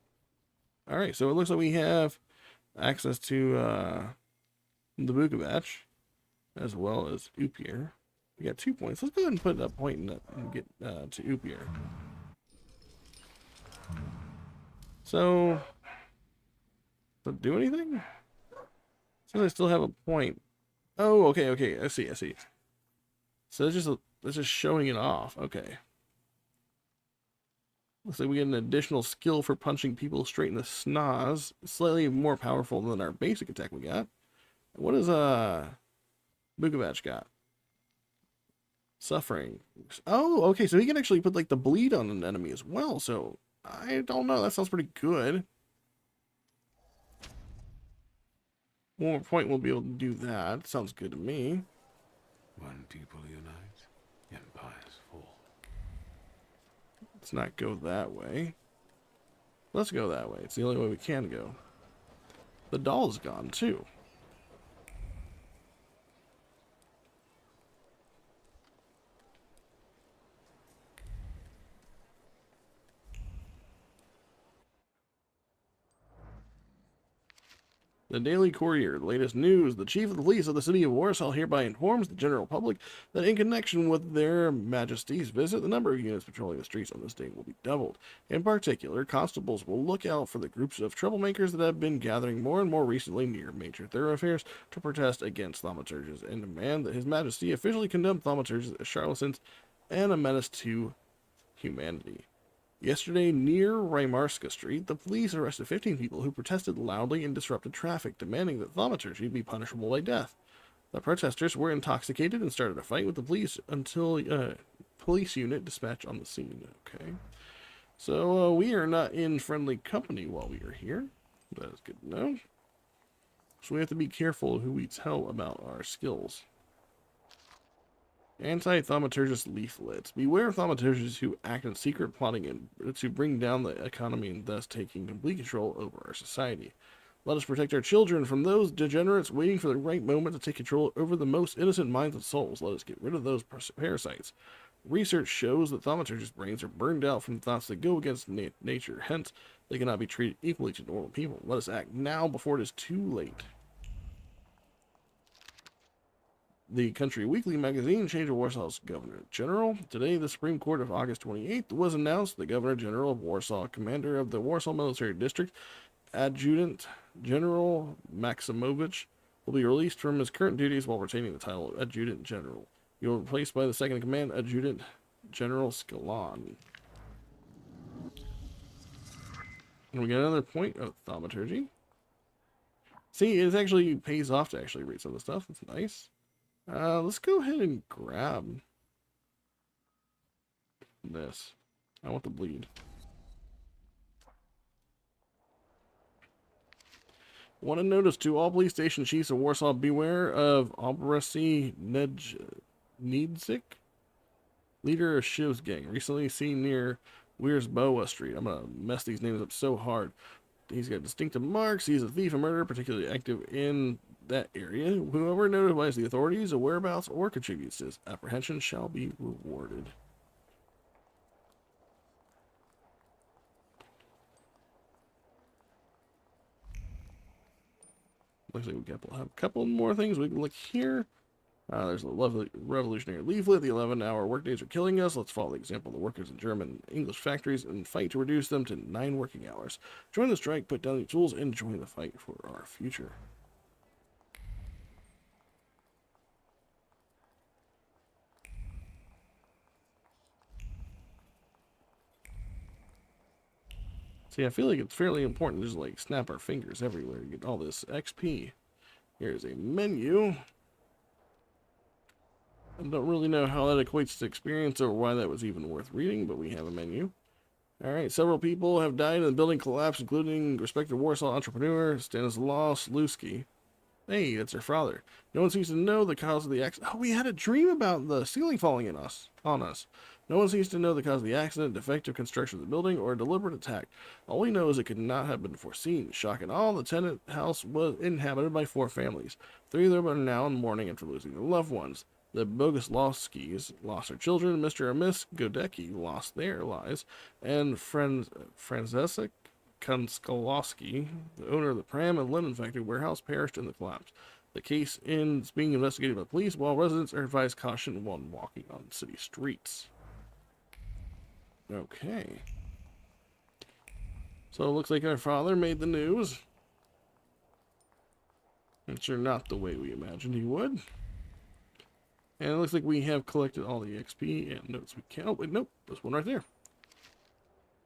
Alright, so it looks like we have access to the Bukovach, as well as Upir. We got 2 points. Let's go ahead and put a point in and get to Upir. So, does it do anything? Says I still have a point. Oh, okay. I see. So it's just showing it off. Okay. Looks like we get an additional skill for punching people straight in the schnoz. Slightly more powerful than our basic attack we got. What does Bukovach got? Suffering. Oh, okay, so he can actually put like the bleed on an enemy as well, so I don't know, that sounds pretty good. 1 more point we'll be able to do that. Sounds good to me. When people unite, empires fall. Let's not go that way. Let's go that way. It's the only way we can go. The doll's gone too. The Daily Courier, the latest news. The chief of the police of the city of Warsaw hereby informs the general public that in connection with their majesty's visit, the number of units patrolling the streets on this day will be doubled. In particular, constables will look out for the groups of troublemakers that have been gathering more and more recently near major thoroughfares to protest against thaumaturges and demand that his majesty officially condemn thaumaturges as charlatans and a menace to humanity. Yesterday, near Rymarska Street, the police arrested 15 people who protested loudly and disrupted traffic, demanding that thaumaturgy be punishable by death. The protesters were intoxicated and started a fight with the police until police unit dispatched on the scene. Okay. So, we are not in friendly company while we are here. That is good to know. So we have to be careful who we tell about our skills. Anti-thaumaturges leaflets. Beware of thaumaturges who act in secret, plotting to bring down the economy and thus taking complete control over our society. Let us protect our children from those degenerates waiting for the right moment to take control over the most innocent minds and souls. Let us get rid of those parasites. Research shows that thaumaturges' brains are burned out from thoughts that go against nature. Hence, they cannot be treated equally to normal people. Let us act now before it is too late. The Country Weekly magazine changed Warsaw's Governor General. Today, the Supreme Court of August 28th was announced the Governor General of Warsaw, commander of the Warsaw Military District, Adjutant General Maximovich, will be released from his current duties while retaining the title of Adjutant General. You will be replaced by the second in command, Adjutant General Scalon. And we get another point of thaumaturgy. See, it actually pays off to actually read some of the stuff. It's nice. Let's go ahead and grab this. I want the bleed. Want to notice to all police station chiefs of Warsaw, beware of Obrasi Niedzik, leader of Shiv's gang, recently seen near Wierzboa Street. I'm going to mess these names up so hard. He's got distinctive marks. He's a thief and murderer, particularly active in that area. Whoever notifies the authorities of whereabouts or contributes to his apprehension shall be rewarded. Looks like we have a couple more things we can look here. There's a lovely revolutionary leaflet. The 11-hour workdays are killing us. Let's follow the example of the workers in German and English factories and fight to reduce them to 9 working hours. Join the strike, put down your tools, and join the fight for our future. See, I feel like it's fairly important to just like snap our fingers everywhere to get all this XP. Here's a menu. I don't really know how that equates to experience or why that was even worth reading, but we have a menu. Alright, several people have died in the building collapse, including respected Warsaw entrepreneur Stanislaw Sluski. Hey, that's her father. No one seems to know the cause of the accident. Oh, we had a dream about the ceiling falling on us. No one seems to know the cause of the accident, defective construction of the building, or a deliberate attack. All we know is it could not have been foreseen. Shocking all, the tenant house was inhabited by 4 families. 3 of them are now in mourning after losing their loved ones. The Boguslavskis lost their children. Mr. and Miss Godecki lost their lives. And Francesek Konskolowski, the owner of the Pram and Linen Factory warehouse, perished in the collapse. The case is being investigated by police, while residents are advised caution while walking on city streets. Okay. So it looks like our father made the news. It's sure not the way we imagined he would. And it looks like we have collected all the XP and notes we can. Oh, wait, nope. There's one right there.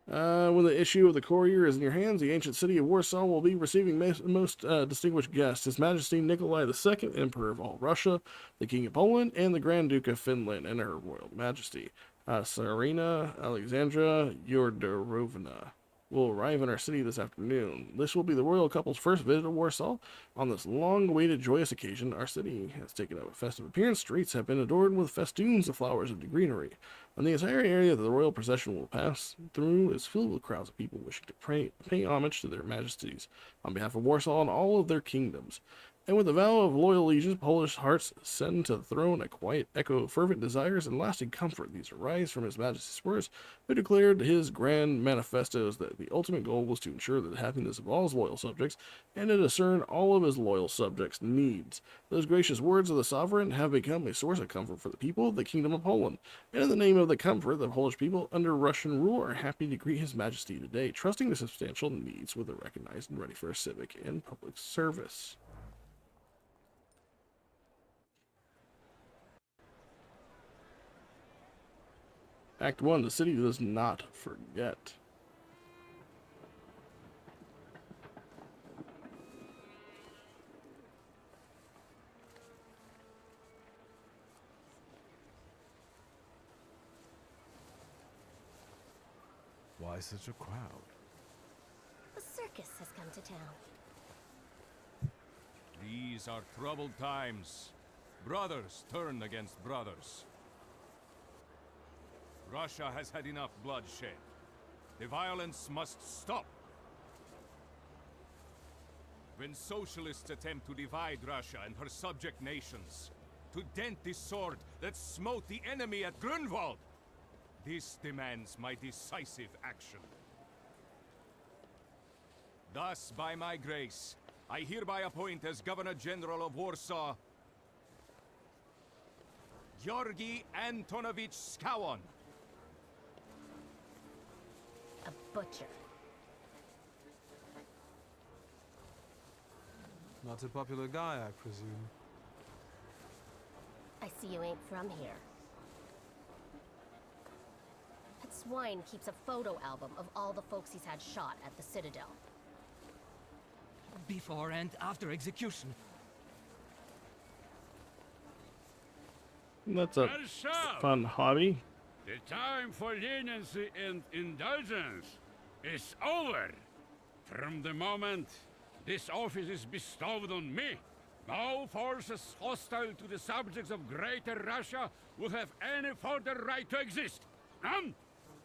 When the issue of the courier is in your hands, the ancient city of Warsaw will be receiving most distinguished guests. His Majesty Nikolai II, Emperor of all Russia, the King of Poland, and the Grand Duke of Finland, and Her Royal Majesty, Tsarina Alexandra Yodorovna, will arrive in our city this afternoon. This will be the royal couple's first visit to Warsaw. On this long-awaited joyous occasion, our city has taken up a festive appearance. Streets have been adorned with festoons of flowers and greenery. And the entire area that the royal procession will pass through is filled with crowds of people wishing to pay homage to their majesties on behalf of Warsaw and all of their kingdoms. And with the vow of loyal allegiance, Polish hearts send to the throne a quiet echo of fervent desires and lasting comfort. These arise from His Majesty's words, who declared his grand manifestos that the ultimate goal was to ensure the happiness of all his loyal subjects and to discern all of his loyal subjects' needs. Those gracious words of the sovereign have become a source of comfort for the people of the Kingdom of Poland. And in the name of the comfort, the Polish people under Russian rule are happy to greet His Majesty today, trusting the substantial needs with a recognized and ready for a civic and public service. Act 1, the city does not forget. Why such a crowd? A circus has come to town. These are troubled times. Brothers turn against brothers. Russia has had enough bloodshed. The violence must stop. When socialists attempt to divide Russia and her subject nations, to dent the sword that smote the enemy at Grunwald, this demands my decisive action. Thus, by my grace, I hereby appoint as Governor General of Warsaw, Georgi Antonovich Skowon. A butcher. Not a popular guy, I presume. I see you ain't from here. That swine keeps a photo album of all the folks he's had shot at the Citadel. Before and after execution. That's a fun hobby. The time for leniency and indulgence is over. From the moment this office is bestowed on me, no forces hostile to the subjects of Greater Russia will have any further right to exist. None.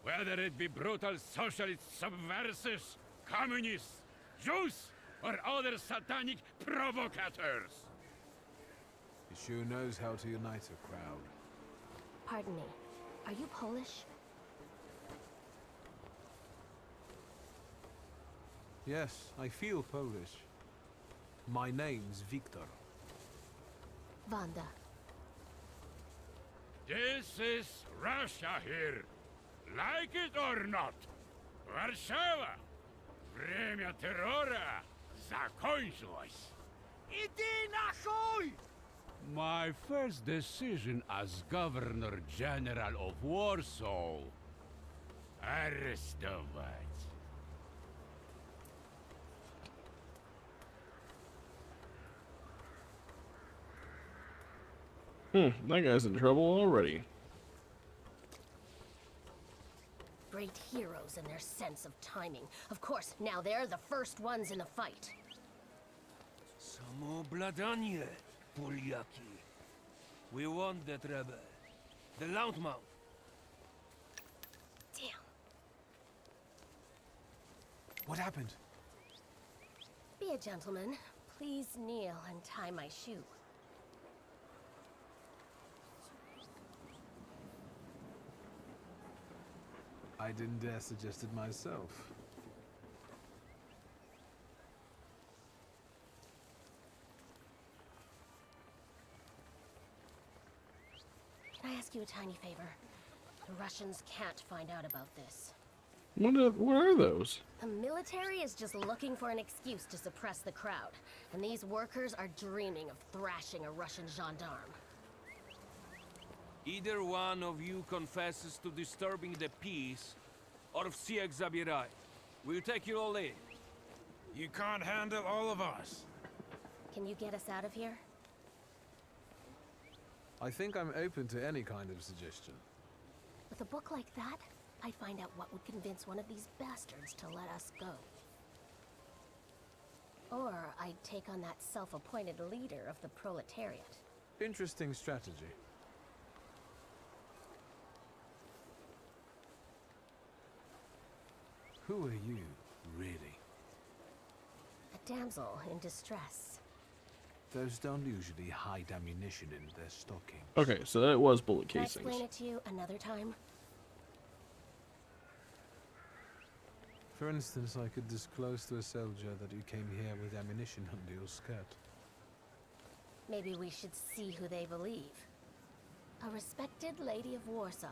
Whether it be brutal socialist subversives, communists, Jews, or other satanic provocators. He sure knows how to unite a crowd. Pardon me. Are you Polish? Yes, I feel Polish. My name's Victor. Wanda. This is Russia here. Like it or not. Warsaw. Время террора закончилось. Иди нахуй! My first decision as Governor General of Warsaw. Arrestować. That guy's in trouble already. Great heroes in their sense of timing. Of course, now they're the first ones in the fight. Samoobladanie, Polyaki. We want that rebel. The loudmouth. Damn. What happened? Be a gentleman. Please kneel and tie my shoe. I didn't dare suggest it myself. Can I ask you a tiny favor? The Russians can't find out about this. What are those? The military is just looking for an excuse to suppress the crowd, and these workers are dreaming of thrashing a Russian gendarme. Either one of you confesses to disturbing the peace, or всех забирай. We'll take you all in. You can't handle all of us. Can you get us out of here? I think I'm open to any kind of suggestion. With a book like that, I'd find out what would convince one of these bastards to let us go. Or I'd take on that self-appointed leader of the proletariat. Interesting strategy. Who are you, really? A damsel in distress. Those don't usually hide ammunition in their stockings. Okay, so that was bullet Can I casings. explain it to you another time? For instance, I could disclose to a soldier that you came here with ammunition under your skirt. Maybe we should see who they believe. A respected lady of Warsaw,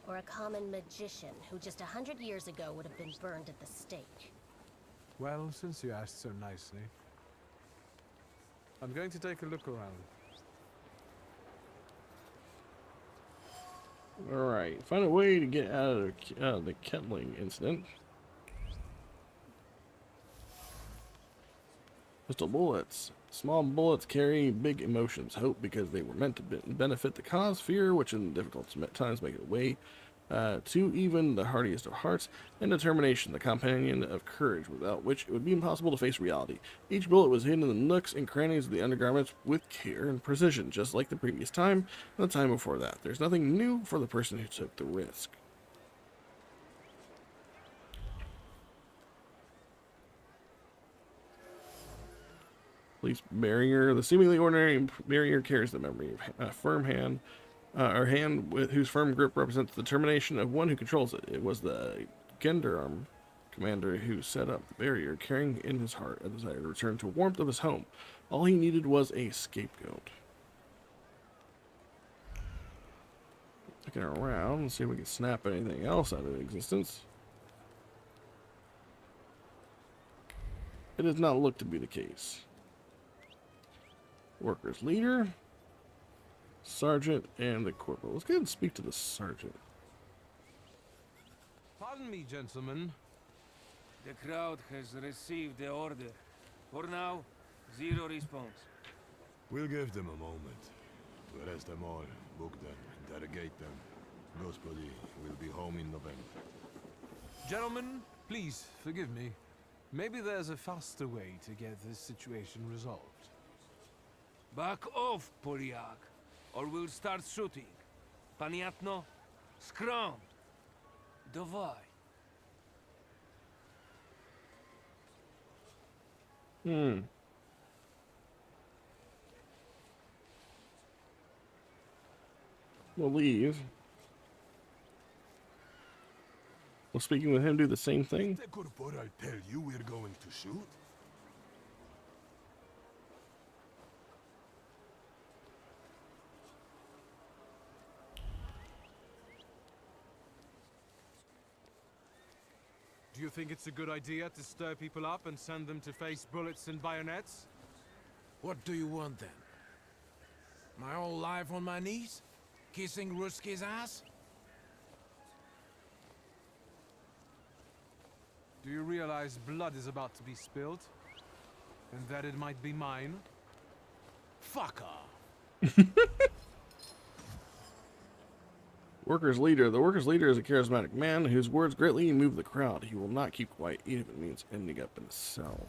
or a common magician who just 100 years ago would have been burned at the stake. Well, since you asked so nicely, I'm going to take a look around. Alright, find a way to get out of the kettling incident. Pistol bullets. Small bullets carry big emotions. Hope because they were meant to benefit the cause. Fear, which in difficult times make it way to even the hardiest of hearts. And determination, the companion of courage, without which it would be impossible to face reality. Each bullet was hidden in the nooks and crannies of the undergarments with care and precision, just like the previous time and the time before that. There's nothing new for the person who took the risk. Police barrier. The seemingly ordinary barrier carries the memory of a firm hand, or hand with whose firm grip represents the determination of one who controls it. It was the gendarme commander who set up the barrier, carrying in his heart a desire to return to warmth of his home. All he needed was a scapegoat. Looking around, let's see if we can snap anything else out of existence. It does not look to be the case. Workers leader, sergeant, and the corporal. Let's go ahead and speak to the sergeant. Pardon me, gentlemen. The crowd has received the order. For now, zero response. We'll give them a moment. Arrest them all, book them, interrogate them. Gospodи will be home in November. Gentlemen, please forgive me. Maybe there's a faster way to get this situation resolved. Back off, Poliak, or we'll start shooting. Paniatno, scrum. Dawaj. We'll leave. Will speaking with him do the same thing? The corporal tell you we're going to shoot? Do you think it's a good idea to stir people up and send them to face bullets and bayonets? What do you want then? My whole life on my knees? Kissing Ruski's ass? Do you realize blood is about to be spilled? And that it might be mine? Fuck off! Workers leader. The workers leader is a charismatic man whose words greatly move the crowd. He will not keep quiet, even if it means ending up in a cell.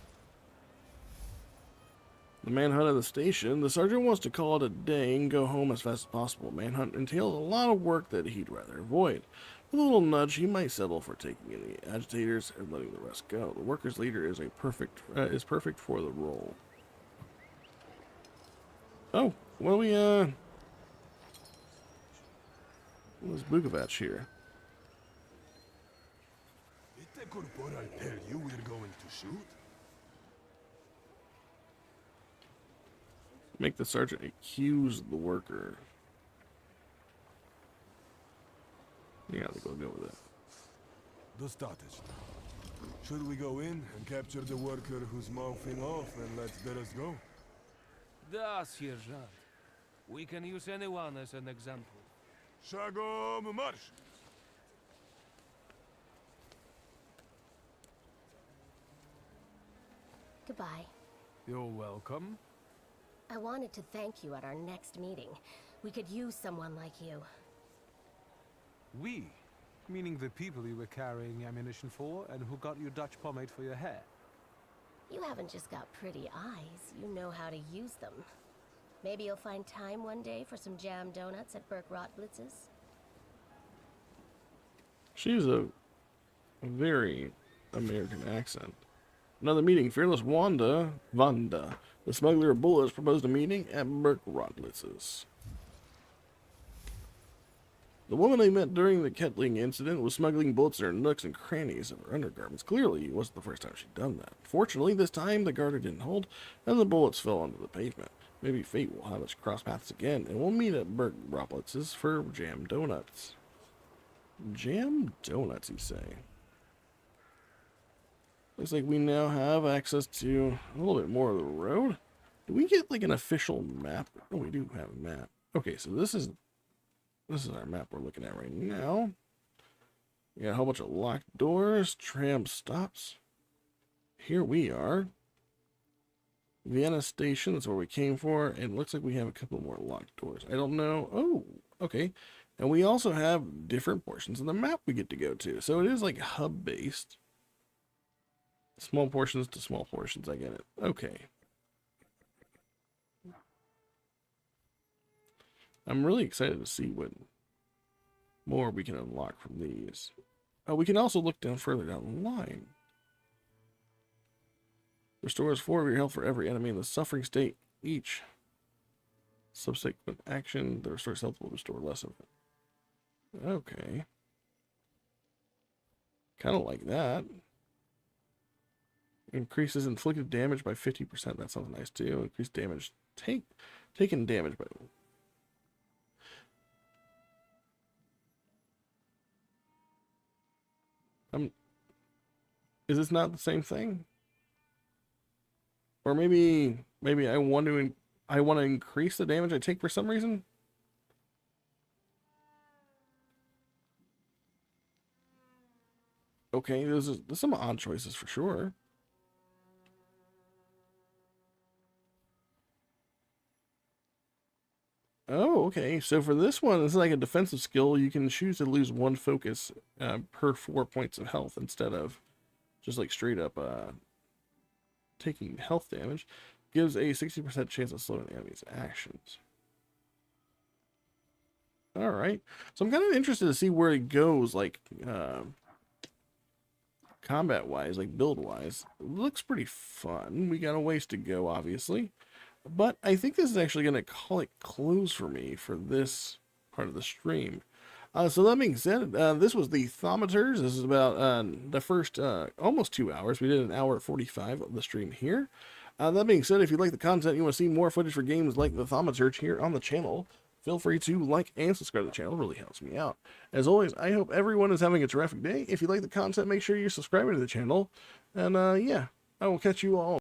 The manhunt of the station. The sergeant wants to call it a day and go home as fast as possible. Manhunt entails a lot of work that he'd rather avoid. With a little nudge, he might settle for taking in the agitators and letting the rest go. The workers leader is perfect for the role. Oh, well, what's Bukovac here? Did the corporal tell you we're going to shoot? Make the sergeant accuse the worker. Yeah, they go with it. Dostatečno. Should we go in and capture the worker who's mouthing off and let the rest go? Da, Sergeant. We can use anyone as an example. Szagom marsz! Goodbye. You're welcome. I wanted to thank you at our next meeting. We could use someone like you. We? Meaning the people you were carrying ammunition for and who got you Dutch pomade for your hair. You haven't just got pretty eyes, you know how to use them. Maybe you'll find time one day for some jam donuts at Burke Rotblitz's. She's a very American accent. Another meeting. Fearless Wanda, the smuggler of bullets, proposed a meeting at Burke Rotblitz's. The woman they met during the Kettling incident was smuggling bullets in her nooks and crannies of her undergarments. Clearly, it wasn't the first time she'd done that. Fortunately, this time the garter didn't hold, and the bullets fell onto the pavement. Maybe fate will have us cross paths again, and we'll meet at Burke Rotblitz's for jam donuts. Jam donuts, you say? Looks like we now have access to a little bit more of the road. Do we get like an official map? Oh, we do have a map. Okay, so this is our map we're looking at right now. We got a whole bunch of locked doors, tram stops. Here we are. Vienna Station, that's where we came for, and it looks like we have a couple more locked doors. I don't know. Oh, okay. And we also have different portions of the map we get to go to. So it is like hub-based. Small portions to small portions, I get it. Okay. I'm really excited to see what more we can unlock from these. Oh, we can also look down further down the line. Restores 4 of your health for every enemy in the suffering state each. Subsequent action, the restores health will restore less of it. Okay. Kind of like that. Increases inflicted damage by 50%. That sounds nice too. Increased damage taken damage by... Is this not the same thing? Or maybe I want to I want to increase the damage I take for some reason. Okay, there's some odd choices for sure. Oh, okay. So for this one, it's like a defensive skill. You can choose to lose 1 focus per 4 points of health instead of just like straight up taking health damage. Gives a 60% chance of slowing enemies' actions. Alright. So I'm kind of interested to see where it goes, like, combat-wise, like build-wise. It looks pretty fun. We got a ways to go, obviously. But I think this is actually going to call it close for me for this part of the stream. So that being said, this was the Thaumaturge. This is about the first almost 2 hours. We did an hour 45 of the stream here. That being said, if you like the content, you want to see more footage for games like the Thaumaturge here on the channel, feel free to like and subscribe to the channel. It really helps me out. As always, I hope everyone is having a terrific day. If you like the content, make sure you're subscribing to the channel. And yeah, I will catch you all